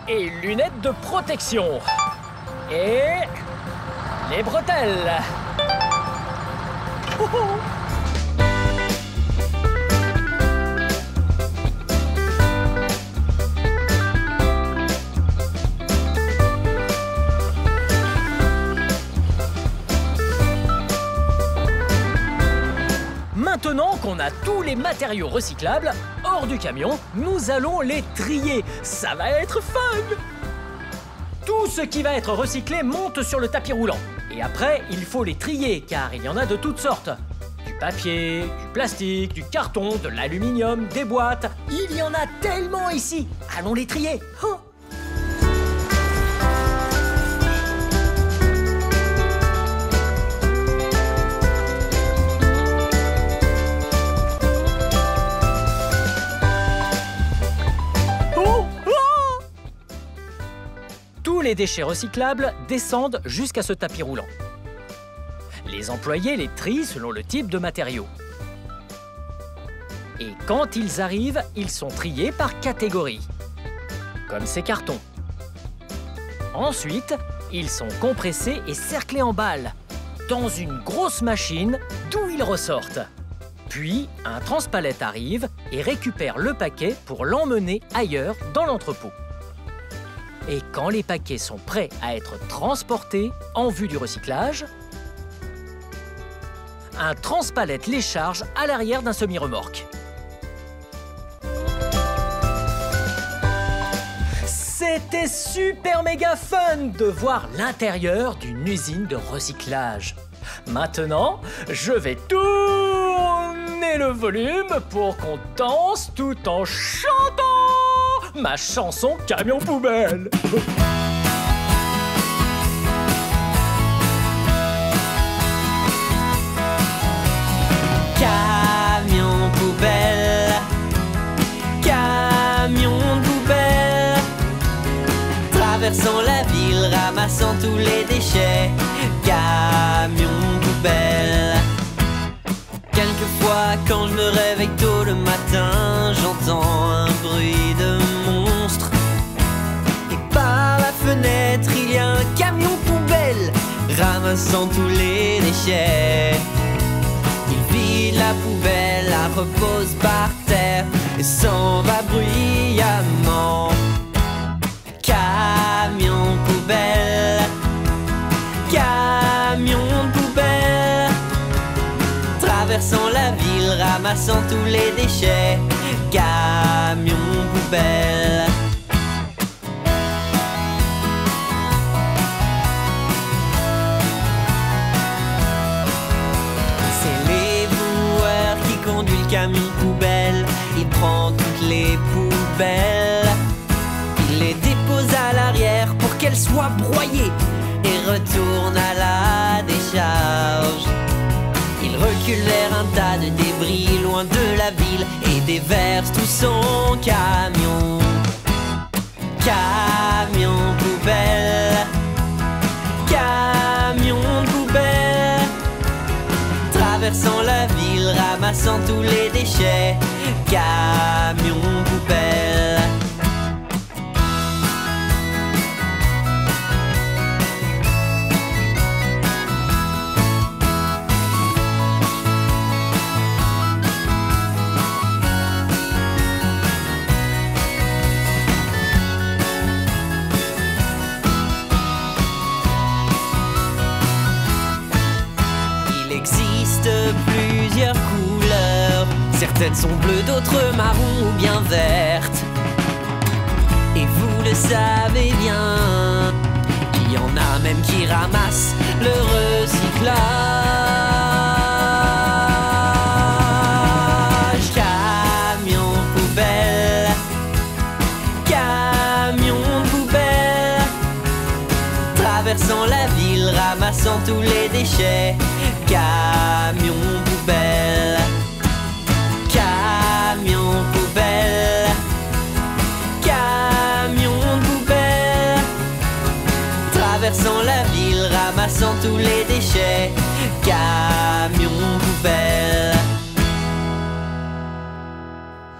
et lunettes de protection. Et les bretelles. Oh oh. Maintenant qu'on a tous les matériaux recyclables hors du camion, nous allons les trier. Ça va être fun! Tout ce qui va être recyclé monte sur le tapis roulant. Et après, il faut les trier car il y en a de toutes sortes. Du papier, du plastique, du carton, de l'aluminium, des boîtes. Il y en a tellement ici. Allons les trier. Oh. Tous les déchets recyclables descendent jusqu'à ce tapis roulant. Les employés les trient selon le type de matériaux. Et quand ils arrivent, ils sont triés par catégorie, comme ces cartons. Ensuite, ils sont compressés et cerclés en balles, dans une grosse machine d'où ils ressortent. Puis, un transpalette arrive et récupère le paquet pour l'emmener ailleurs dans l'entrepôt. Et quand les paquets sont prêts à être transportés en vue du recyclage, un transpalette les charge à l'arrière d'un semi-remorque. C'était super méga fun de voir l'intérieur d'une usine de recyclage. Maintenant, je vais tourner le volume pour qu'on danse tout en chantant ma chanson Camion Poubelle. Camion poubelle, camion poubelle, traversant la ville, ramassant tous les déchets. Camion poubelle. Quelquefois quand je me réveille tôt le matin, j'entends un bruit de monstre. Et par la fenêtre il y a un camion poubelle ramassant tous les déchets. Il vide la poubelle, la repose par terre et s'en va bruyamment. Camion poubelle, camion poubelle, traversant la ville, ramassant tous les déchets. Camion poubelle. C'est l'éboueur qui conduit le camion poubelle. Il prend toutes les poubelles, il les dépose à l'arrière pour qu'elles soient broyées et retourne à la décharge. Il recule vers un tas de débris loin de la ville et déverse tout son camion. Camion poubelle, camion poubelle, traversant la ville, ramassant tous les déchets. Camion poubelle. Plusieurs couleurs, certaines sont bleues, d'autres marron ou bien vertes. Et vous le savez bien, il y en a même qui ramassent le recyclage. Camion poubelle, camion poubelle, traversant la ville, ramassant tous les déchets. Camion poubelle, camion tous les déchets. Camion poubelle.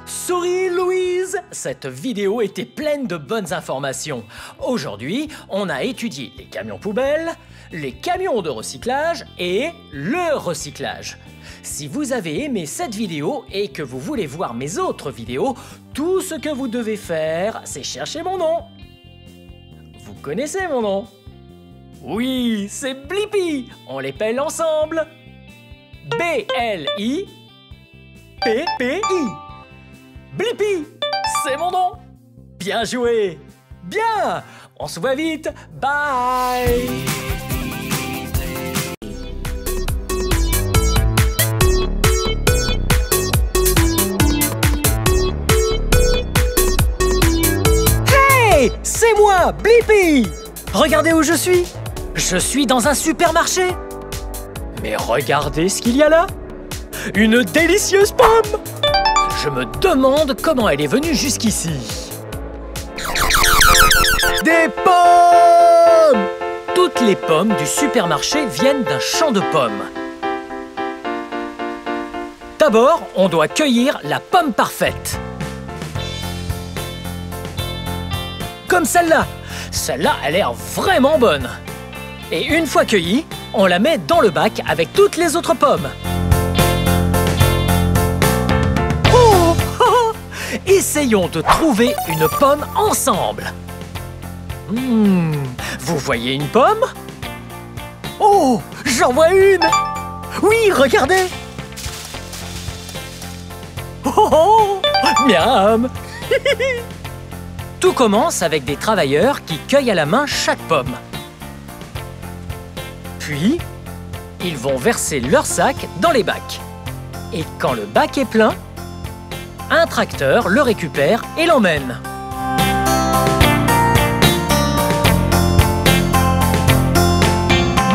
Souris Louise, cette vidéo était pleine de bonnes informations. Aujourd'hui, on a étudié les camions poubelles, les camions de recyclage et le recyclage. Si vous avez aimé cette vidéo et que vous voulez voir mes autres vidéos, tout ce que vous devez faire, c'est chercher mon nom. Vous connaissez mon nom? Oui, c'est Blippi. On l'épelle ensemble. B-L-I-P-P-I. Blippi, c'est mon nom. Bien joué. Bien. On se voit vite. Bye. Hey, c'est moi, Blippi. Regardez où je suis. Je suis dans un supermarché. Mais regardez ce qu'il y a là. Une délicieuse pomme. Je me demande comment elle est venue jusqu'ici. Des pommes! Toutes les pommes du supermarché viennent d'un champ de pommes. D'abord, on doit cueillir la pomme parfaite. Comme celle-là. Celle-là a l'air vraiment bonne. Et une fois cueillie, on la met dans le bac avec toutes les autres pommes. Essayons de trouver une pomme ensemble. Vous voyez une pomme? Oh, j'en vois une! Oui, regardez! Oh, miam! Tout commence avec des travailleurs qui cueillent à la main chaque pomme. Puis, ils vont verser leur sac dans les bacs. Et quand le bac est plein, un tracteur le récupère et l'emmène.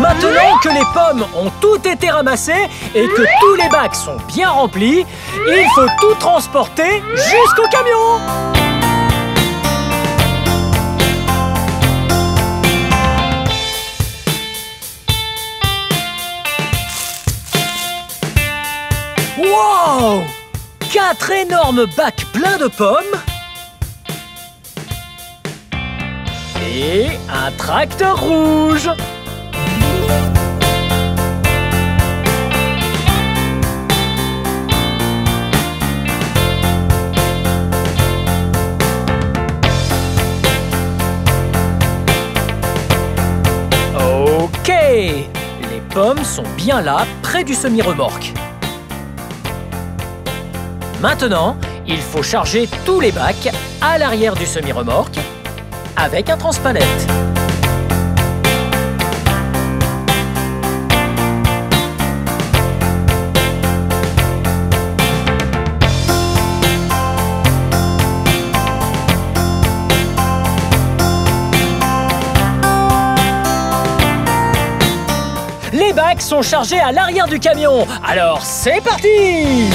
Maintenant que les pommes ont toutes été ramassées et que tous les bacs sont bien remplis, il faut tout transporter jusqu'au camion. Wow! 4 énormes bacs pleins de pommes et un tracteur rouge. Ok, les pommes sont bien là, près du semi-remorque. Maintenant, il faut charger tous les bacs à l'arrière du semi-remorque avec un transpalette. Les bacs sont chargés à l'arrière du camion, alors c'est parti!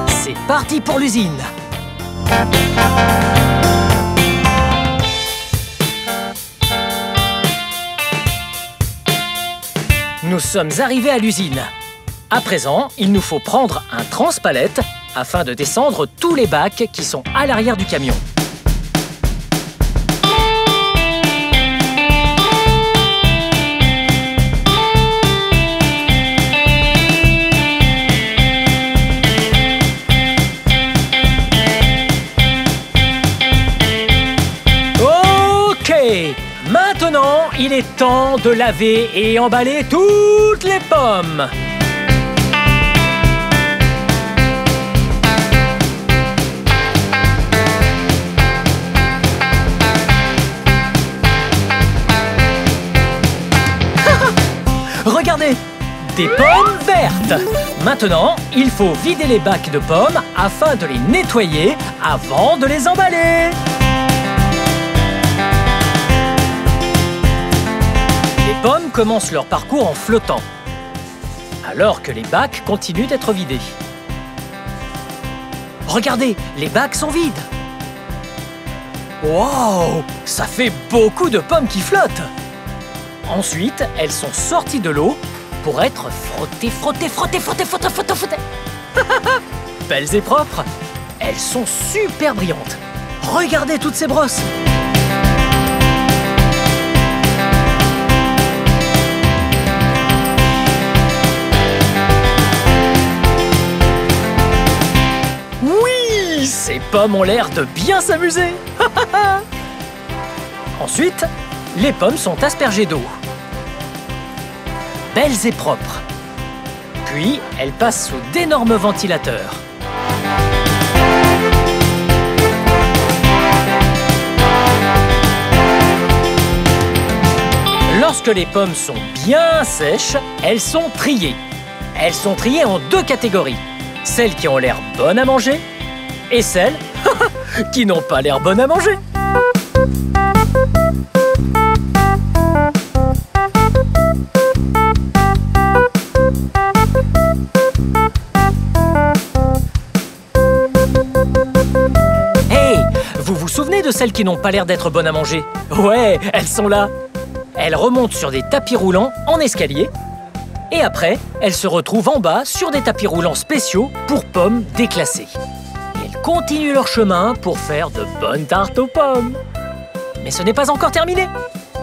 C'est parti pour l'usine. Nous sommes arrivés à l'usine. À présent, il nous faut prendre un transpalette afin de descendre tous les bacs qui sont à l'arrière du camion. Maintenant, il est temps de laver et emballer toutes les pommes. Regardez, des pommes vertes. Maintenant, il faut vider les bacs de pommes afin de les nettoyer avant de les emballer. Les pommes commencent leur parcours en flottant, alors que les bacs continuent d'être vidés. Regardez, les bacs sont vides. Wow! Ça fait beaucoup de pommes qui flottent! Ensuite, elles sont sorties de l'eau pour être frottées. Belles et propres! Elles sont super brillantes! Regardez toutes ces brosses! Oui! Ces pommes ont l'air de bien s'amuser! Ensuite, les pommes sont aspergées d'eau. Belles et propres. Puis, elles passent sous d'énormes ventilateurs. Lorsque les pommes sont bien sèches, elles sont triées. Elles sont triées en deux catégories. Celles qui ont l'air bonnes à manger et celles qui n'ont pas l'air bonnes à manger. Hey, vous vous souvenez de celles qui n'ont pas l'air d'être bonnes à manger? Ouais, elles sont là. Elles remontent sur des tapis roulants en escalier. Et après, elles se retrouvent en bas sur des tapis roulants spéciaux pour pommes déclassées. Elles continuent leur chemin pour faire de bonnes tartes aux pommes. Mais ce n'est pas encore terminé.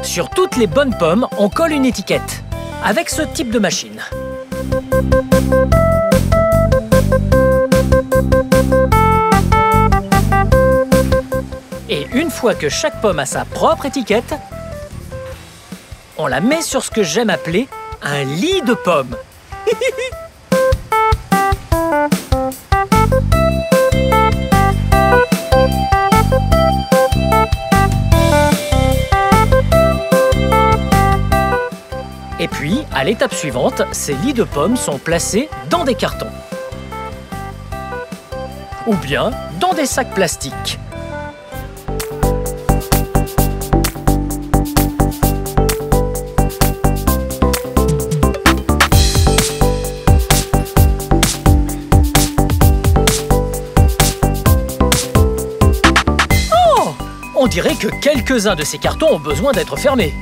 Sur toutes les bonnes pommes, on colle une étiquette avec ce type de machine. Et une fois que chaque pomme a sa propre étiquette, on la met sur ce que j'aime appeler un lit de pommes. Et puis, à l'étape suivante, ces lits de pommes sont placés dans des cartons. Ou bien dans des sacs plastiques. On dirait que quelques-uns de ces cartons ont besoin d'être fermés.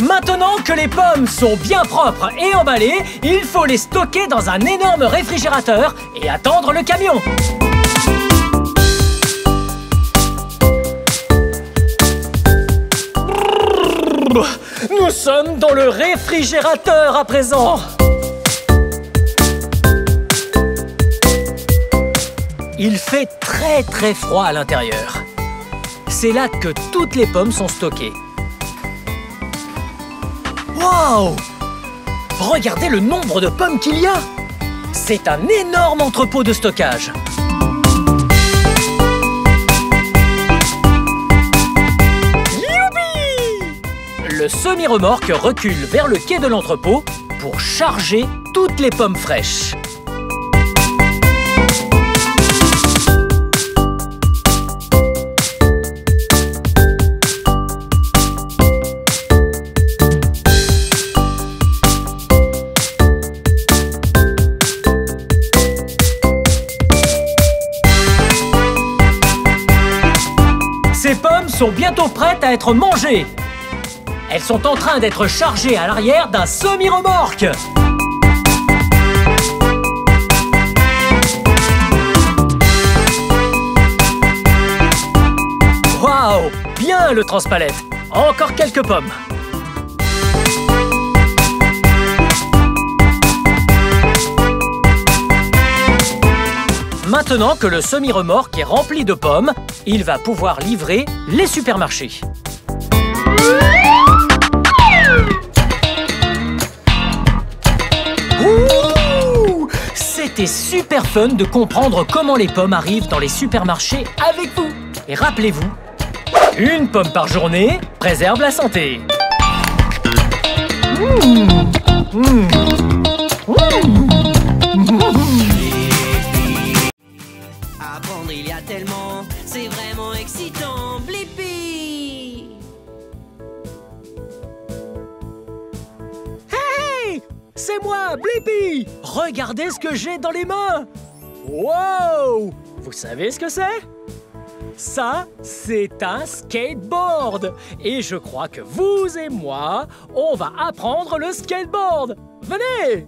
Maintenant que les pommes sont bien propres et emballées, il faut les stocker dans un énorme réfrigérateur et attendre le camion. Nous sommes dans le réfrigérateur à présent. Il fait très froid à l'intérieur. C'est là que toutes les pommes sont stockées. Waouh! Regardez le nombre de pommes qu'il y a! C'est un énorme entrepôt de stockage. Le semi-remorque recule vers le quai de l'entrepôt pour charger toutes les pommes fraîches. Ces pommes sont bientôt prêtes à être mangées. Elles sont en train d'être chargées à l'arrière d'un semi-remorque. Waouh! Bien le transpalette. Encore quelques pommes. Maintenant que le semi-remorque est rempli de pommes, il va pouvoir livrer les supermarchés. C'était super fun de comprendre comment les pommes arrivent dans les supermarchés avec vous. Et rappelez-vous, une pomme par journée préserve la santé. Apprendre il y a tellement, c'est vraiment excitant. c'est moi, Blippi! Regardez ce que j'ai dans les mains! Wow! Vous savez ce que c'est? Ça, c'est un skateboard! Et je crois que vous et moi, on va apprendre le skateboard! Venez!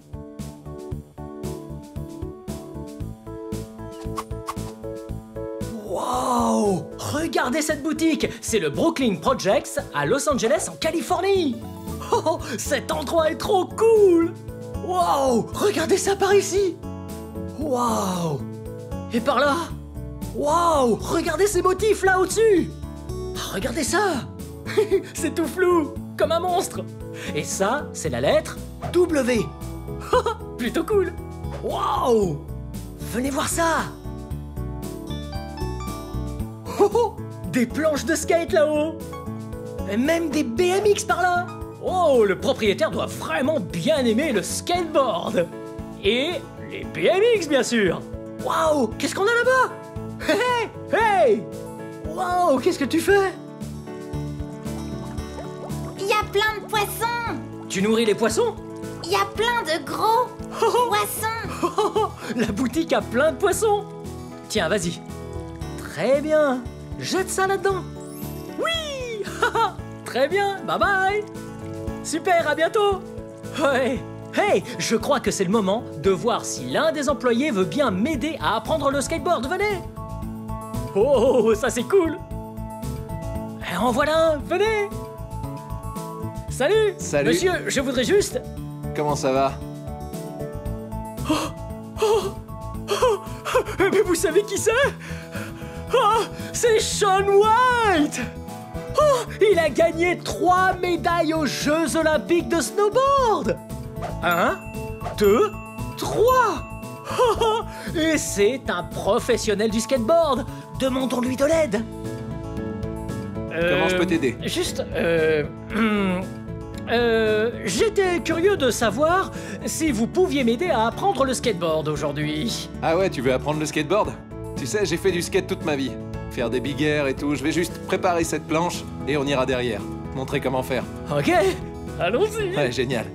Wow! Regardez cette boutique! C'est le Brooklyn Projects à Los Angeles en Californie! Oh, cet endroit est trop cool! Wow! Regardez ça par ici! Wow! Et par là? Wow! Regardez ces motifs là au-dessus! Regardez ça! C'est tout flou, comme un monstre! Et ça, c'est la lettre W! Plutôt cool! Wow! Venez voir ça! Oh, des planches de skate là-haut! Et même des BMX par là! Oh, le propriétaire doit vraiment bien aimer le skateboard! Et les BMX, bien sûr! Waouh! Qu'est-ce qu'on a là-bas? Hey! Hey! Waouh! Qu'est-ce que tu fais? Il y a plein de poissons! Tu nourris les poissons? Il y a plein de gros poissons! La boutique a plein de poissons! Tiens, vas-y! Très bien! Jette ça là-dedans! Oui! Très bien! Bye bye! Super, à bientôt! Ouais. Hey! Je crois que c'est le moment de voir si l'un des employés veut bien m'aider à apprendre le skateboard. Venez! Oh, ça c'est cool! En voilà un! Venez! Salut! Salut! Monsieur, je voudrais juste... Comment ça va? Mais vous savez qui c'est? Oh, c'est Shaun White! Oh, il a gagné 3 médailles aux Jeux Olympiques de snowboard! 1, 2, 3! Et c'est un professionnel du skateboard! Demandons-lui de l'aide! Comment je peux t'aider? Juste, j'étais curieux de savoir si vous pouviez m'aider à apprendre le skateboard aujourd'hui. Ah ouais, tu veux apprendre le skateboard? Tu sais, j'ai fait du skate toute ma vie. Faire des big air et tout, je vais juste préparer cette planche et on ira derrière. Montrer comment faire. Ok, allons-y! Ouais, génial.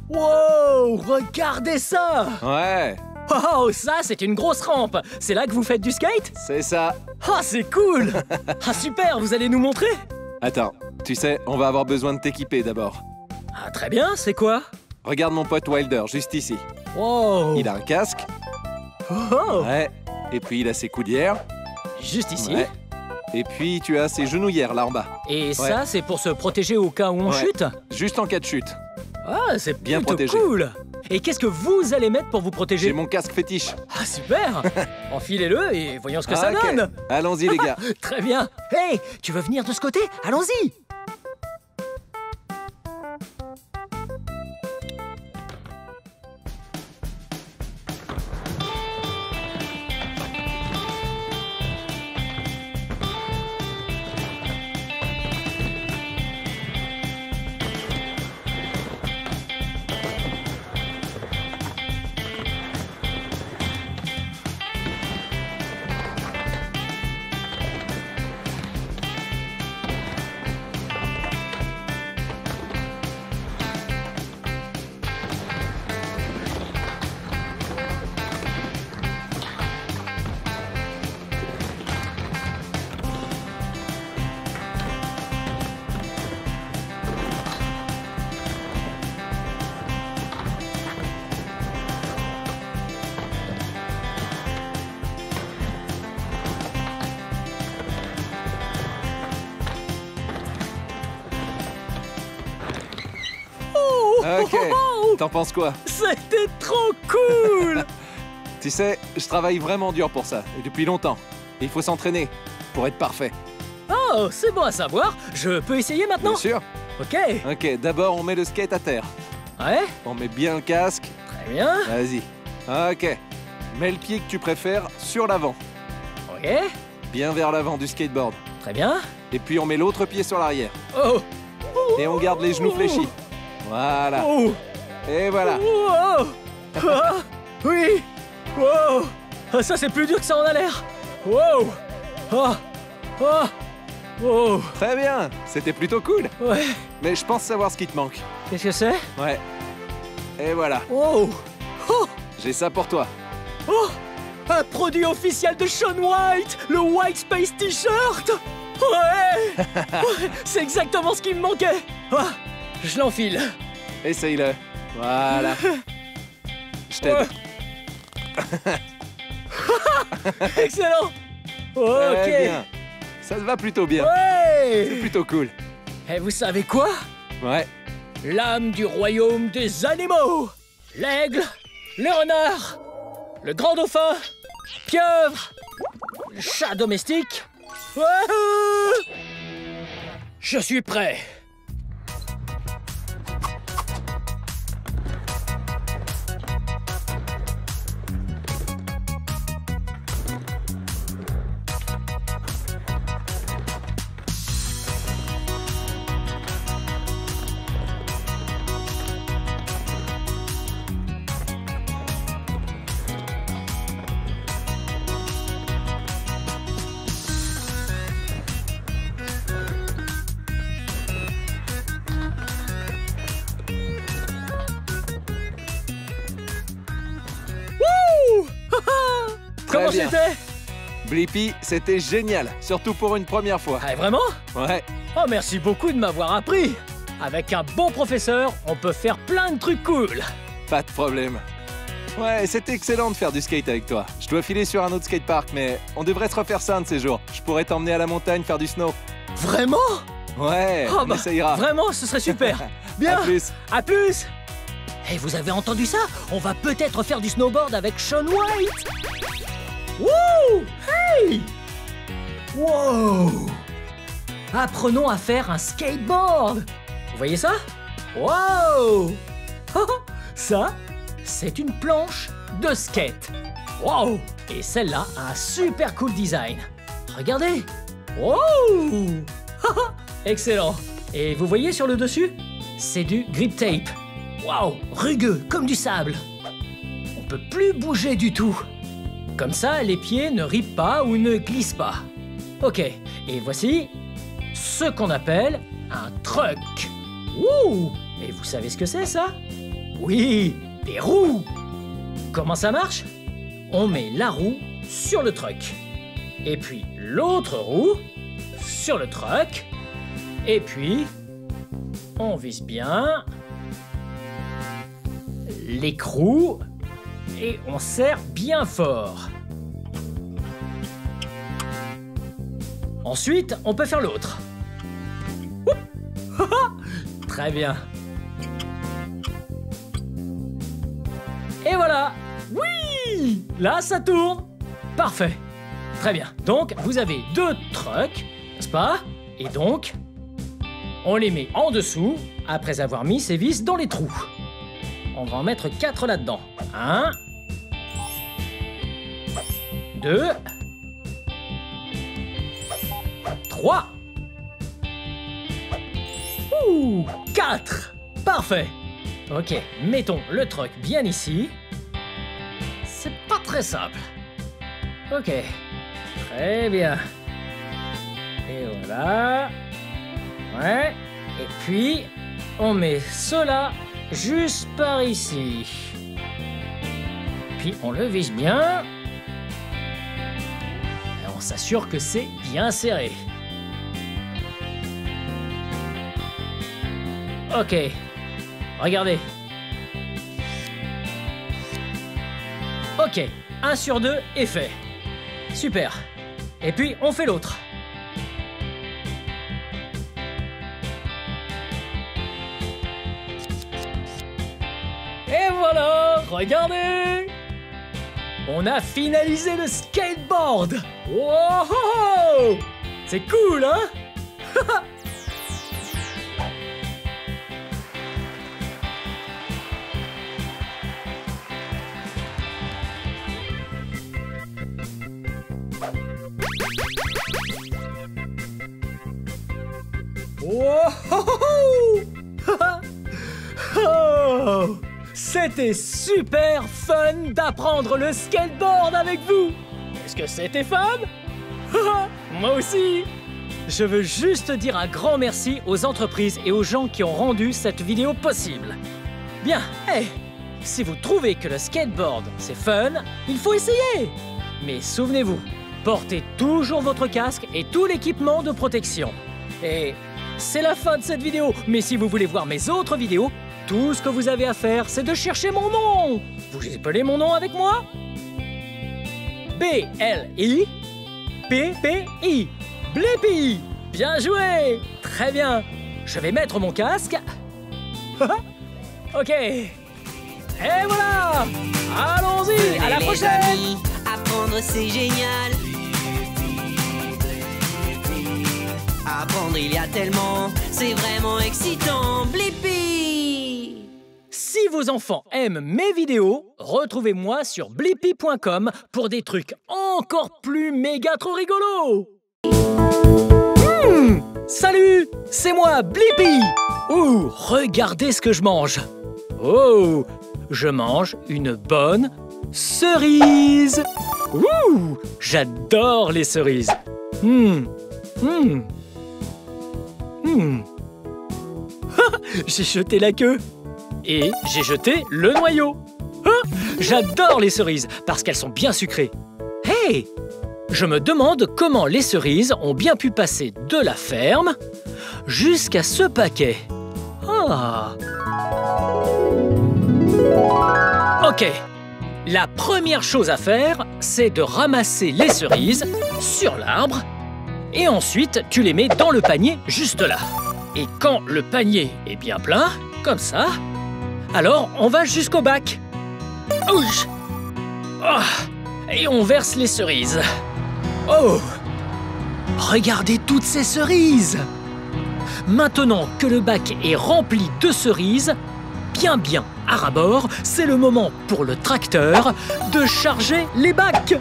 Wow, regardez ça! Ouais, Oh, ça, c'est une grosse rampe! C'est là que vous faites du skate? c'est ça. Ah, c'est cool! Ah, super, vous allez nous montrer? Attends, tu sais, on va avoir besoin de t'équiper d'abord. Ah, très bien, c'est quoi? Regarde mon pote Wilder, juste ici. Wow! Il a un casque. Oh, Ouais. Et puis il a ses coudières. juste ici. Ouais. Et puis tu as ses genouillères là en bas. Et ça, c'est pour se protéger au cas où on Ouais. chute? Juste en cas de chute. Ah, c'est Bien plutôt protégé. cool! Et qu'est-ce que vous allez mettre pour vous protéger? J'ai mon casque fétiche. Ah, super! Enfilez-le et voyons ce que ça Ah, ok. donne! Allons-y les gars. Très bien! Hey, tu veux venir de ce côté? Allons-y! Ok. T'en penses quoi? C'était trop cool! Tu sais, je travaille vraiment dur pour ça, et depuis longtemps. Et il faut s'entraîner pour être parfait. Oh, c'est bon à savoir. Je peux essayer maintenant? Bien sûr. Ok. Ok, d'abord on met le skate à terre. Ouais, On met bien le casque. très bien. Vas-y. Ok. Mets le pied que tu préfères sur l'avant. Ok, Bien vers l'avant du skateboard. très bien. Et puis on met l'autre pied sur l'arrière. Oh! Et on garde les genoux fléchis. Voilà. Oh! Et voilà. Oh! Ah, oui! Oh! Oh, ça c'est plus dur que ça en a l'air. Wow. Oh. Oh. Oh. Très bien, c'était plutôt cool. Ouais. Mais je pense savoir ce qui te manque. Qu'est-ce que c'est? Ouais. Et voilà, Oh. Oh. j'ai ça pour toi. Oh. Un produit officiel de Shaun White, le White Space T-shirt. Ouais. Ouais, c'est exactement ce qui me manquait. Oh, je l'enfile. Essaye-le. Voilà. Je t'aide. Ouais. Excellent. Ok. Très bien. Ça te va plutôt bien. C'est Ouais. plutôt cool. Et vous savez quoi? Ouais. L'âme du royaume des animaux. L'aigle, le renard, le grand dauphin, pieuvre, le chat domestique. Wouhou! Je suis prêt. Wouh! Comment bien. c'était? Blippi, c'était génial, surtout pour une première fois. Ah, vraiment? Ouais. Oh, merci beaucoup de m'avoir appris. Avec un bon professeur, on peut faire plein de trucs cool. Pas de problème. Ouais, c'était excellent de faire du skate avec toi. Je dois filer sur un autre skatepark, mais on devrait se refaire ça un de ces jours. Je pourrais t'emmener à la montagne faire du snow. Vraiment? Ouais, Oh, on essayera. Vraiment, ce serait super. Bien. À plus. À plus. Et vous avez entendu ça? On va peut-être faire du snowboard avec Shaun White. Wouh! Hey! Wow! Apprenons à faire un skateboard. Vous voyez ça? Wow! Ça, c'est une planche de skate. Wow! Et celle-là a un super cool design. Regardez! Wow! Excellent! Et vous voyez sur le dessus? C'est du grip tape. Waouh, rugueux, comme du sable. On peut plus bouger du tout. Comme ça, les pieds ne ripent pas ou ne glissent pas. Ok, et voici ce qu'on appelle un truck. Ouh! Et vous savez ce que c'est ça? Oui, des roues. Comment ça marche? On met la roue sur le truck. Et puis l'autre roue sur le truck. Et puis, on vise bien l'écrou et on serre bien fort. Ensuite, on peut faire l'autre. Très bien. Et voilà. Oui! Là, ça tourne. Parfait. Très bien. Donc, vous avez 2 trucks, n'est-ce pas? Et donc, on les met en dessous après avoir mis ces vis dans les trous. On va en mettre 4 là-dedans. 1, 2, 3. Ouh, 4. Parfait. Ok, mettons le truck bien ici. C'est pas très simple. Ok, très bien. Et voilà. Ouais. Et puis, on met cela juste par ici. Puis on le vise bien. Et on s'assure que c'est bien serré. Ok. Regardez. Ok. 1 sur 2 est fait. Super. Et puis on fait l'autre. Et voilà, regardez! On a finalisé le skateboard! Wow! C'est cool, hein? Wow! Oh, c'est C'était super fun d'apprendre le skateboard avec vous. Est-ce que c'était fun? Moi aussi. Je veux juste dire un grand merci aux entreprises et aux gens qui ont rendu cette vidéo possible. Bien, si vous trouvez que le skateboard c'est fun, il faut essayer. Mais souvenez-vous, portez toujours votre casque et tout l'équipement de protection. Et c'est la fin de cette vidéo. Mais si vous voulez voir mes autres vidéos, tout ce que vous avez à faire, c'est de chercher mon nom. Vous appelez mon nom avec moi? B-L-I-P-P-I. Blippi. Bien joué. Très bien. Je vais mettre mon casque. Ok. Et voilà. Allons-y. À la Les prochaine. amis, apprendre c'est génial. Apprendre il y a tellement, c'est vraiment excitant. Blippi. Si vos enfants aiment mes vidéos, retrouvez-moi sur blippi.com pour des trucs encore plus méga trop rigolos. Salut, c'est moi, Blippi. Ouh, regardez ce que je mange. Oh, je mange une bonne cerise. Ouh, j'adore les cerises. J'ai jeté la queue. Et j'ai jeté le noyau. J'adore les cerises parce qu'elles sont bien sucrées. Hey! Je me demande comment les cerises ont bien pu passer de la ferme jusqu'à ce paquet. Ok. La première chose à faire, c'est de ramasser les cerises sur l'arbre et ensuite tu les mets dans le panier juste là. Et quand le panier est bien plein, comme ça, alors on va jusqu'au bac. Ouch. Et on verse les cerises. Oh! Regardez toutes ces cerises! Maintenant que le bac est rempli de cerises, bien à ras-bord, c'est le moment pour le tracteur de charger les bacs.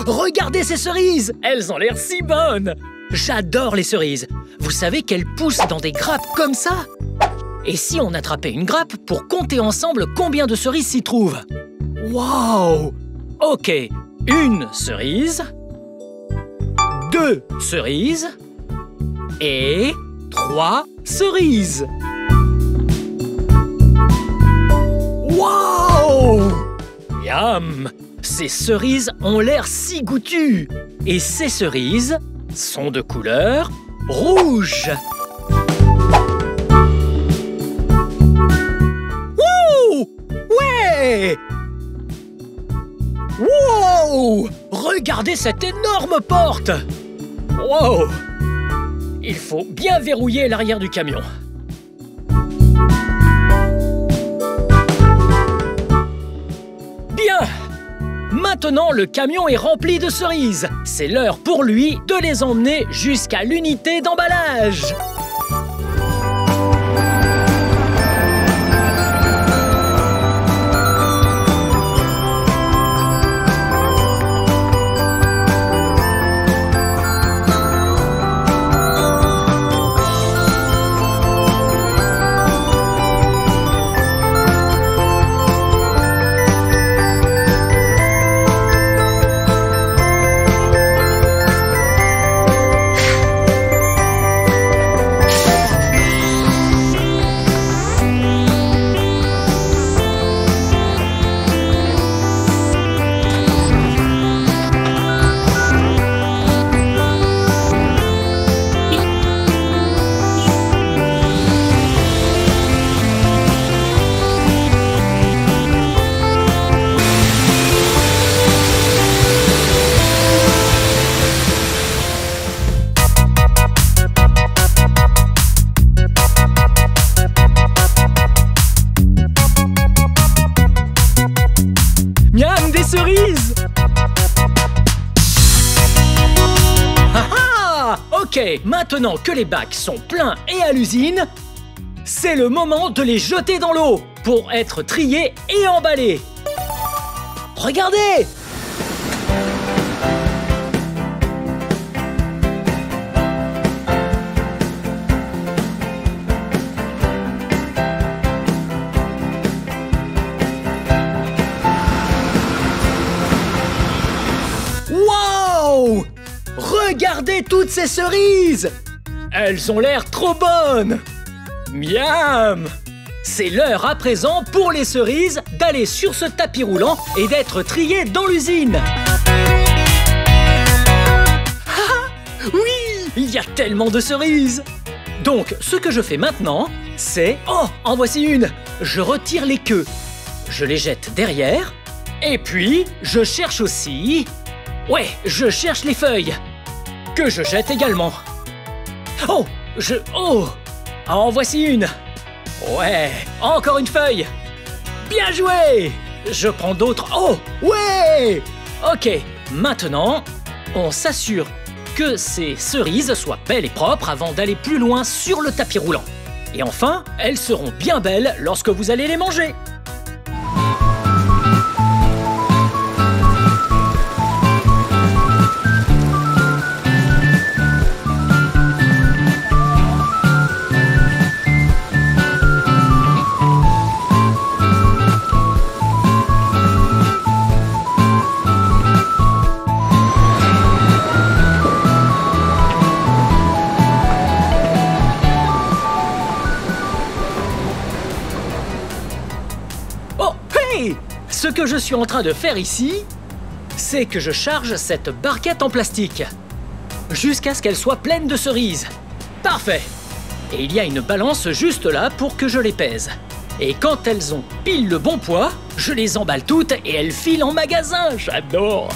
Regardez ces cerises! Elles ont l'air si bonnes! J'adore les cerises! Vous savez qu'elles poussent dans des grappes comme ça? Et si on attrapait une grappe pour compter ensemble combien de cerises s'y trouvent? Waouh! Ok, une cerise, 2 cerises et 3 cerises! Waouh! Yum! Ces cerises ont l'air si goûtues. Et ces cerises sont de couleur rouge. Wouh! Ouais! Wow! Regardez cette énorme porte! Wow! Il faut bien verrouiller l'arrière du camion. Bien! Maintenant, le camion est rempli de cerises. C'est l'heure pour lui de les emmener jusqu'à l'unité d'emballage. Ok, maintenant que les bacs sont pleins et à l'usine, c'est le moment de les jeter dans l'eau pour être triés et emballés. Regardez! Wow! Regardez toutes ces cerises! Elles ont l'air trop bonnes! Miam! C'est l'heure à présent pour les cerises d'aller sur ce tapis roulant et d'être triées dans l'usine. Ah! Oui! Il y a tellement de cerises! Donc, ce que je fais maintenant, c'est... Oh! En voici une! Je retire les queues. Je les jette derrière. Et puis, je cherche aussi... Ouais, je cherche les feuilles. Que je jette également. Oh! Oh! En voici une. Ouais, encore une feuille. Bien joué! Je prends d'autres. Oh! Ouais! Ok, maintenant, on s'assure que ces cerises soient belles et propres avant d'aller plus loin sur le tapis roulant. Et enfin, elles seront bien belles lorsque vous allez les manger. Ce que je suis en train de faire ici, c'est que je charge cette barquette en plastique jusqu'à ce qu'elle soit pleine de cerises. Parfait! Et il y a une balance juste là pour que je les pèse. Et quand elles ont pile le bon poids, je les emballe toutes et elles filent en magasin. J'adore!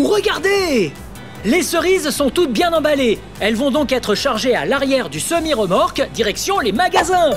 Regardez! Les cerises sont toutes bien emballées. Elles vont donc être chargées à l'arrière du semi-remorque, direction les magasins.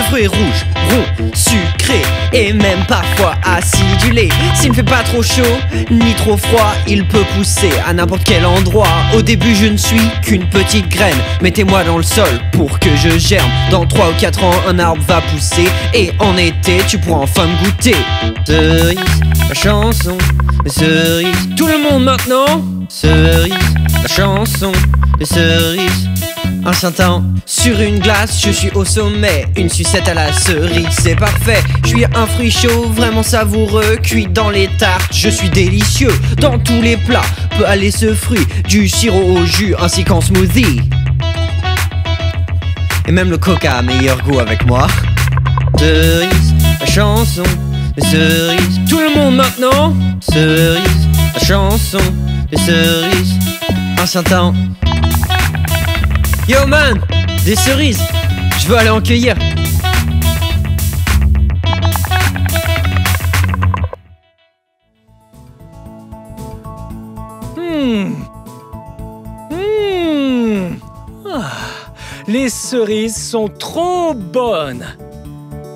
Fruit rouge, rond, sucré et même parfois acidulé. S'il ne fait pas trop chaud ni trop froid, il peut pousser à n'importe quel endroit. Au début je ne suis qu'une petite graine. Mettez-moi dans le sol pour que je germe. Dans 3 ou 4 ans un arbre va pousser et en été tu pourras enfin me goûter. Cerise, la chanson des cerises. Tout le monde maintenant. Cerise, la chanson des cerises. Un certain sur une glace, je suis au sommet. Une sucette à la cerise, c'est parfait. Je suis un fruit chaud, vraiment savoureux. Cuit dans les tartes, je suis délicieux. Dans tous les plats, peut aller ce fruit. Du sirop au jus, ainsi qu'en smoothie. Et même le coca a meilleur goût avec moi. Cerise, la chanson des cerises. Tout le monde maintenant. Cerise, la chanson des cerises. Un certain... Yo man, des cerises, je veux aller en cueillir. Les cerises sont trop bonnes.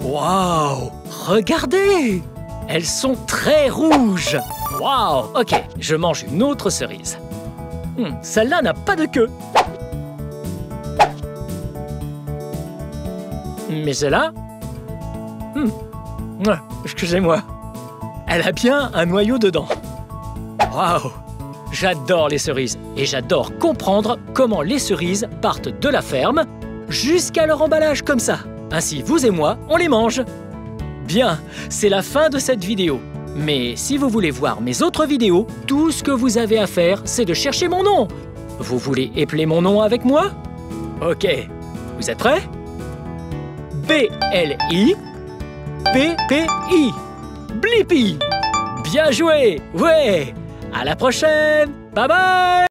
Waouh, regardez, elles sont très rouges. Waouh, ok, je mange une autre cerise. Celle-là n'a pas de queue. Mais celle-là... excusez-moi. Elle a bien un noyau dedans. Waouh! J'adore les cerises. Et j'adore comprendre comment les cerises partent de la ferme jusqu'à leur emballage comme ça. Ainsi, vous et moi, on les mange. Bien, c'est la fin de cette vidéo. Mais si vous voulez voir mes autres vidéos, tout ce que vous avez à faire, c'est de chercher mon nom. Vous voulez épeler mon nom avec moi? Ok, vous êtes prêts? B-L-I P-P-I Blippi. Bien joué. Ouais. À la prochaine. Bye bye.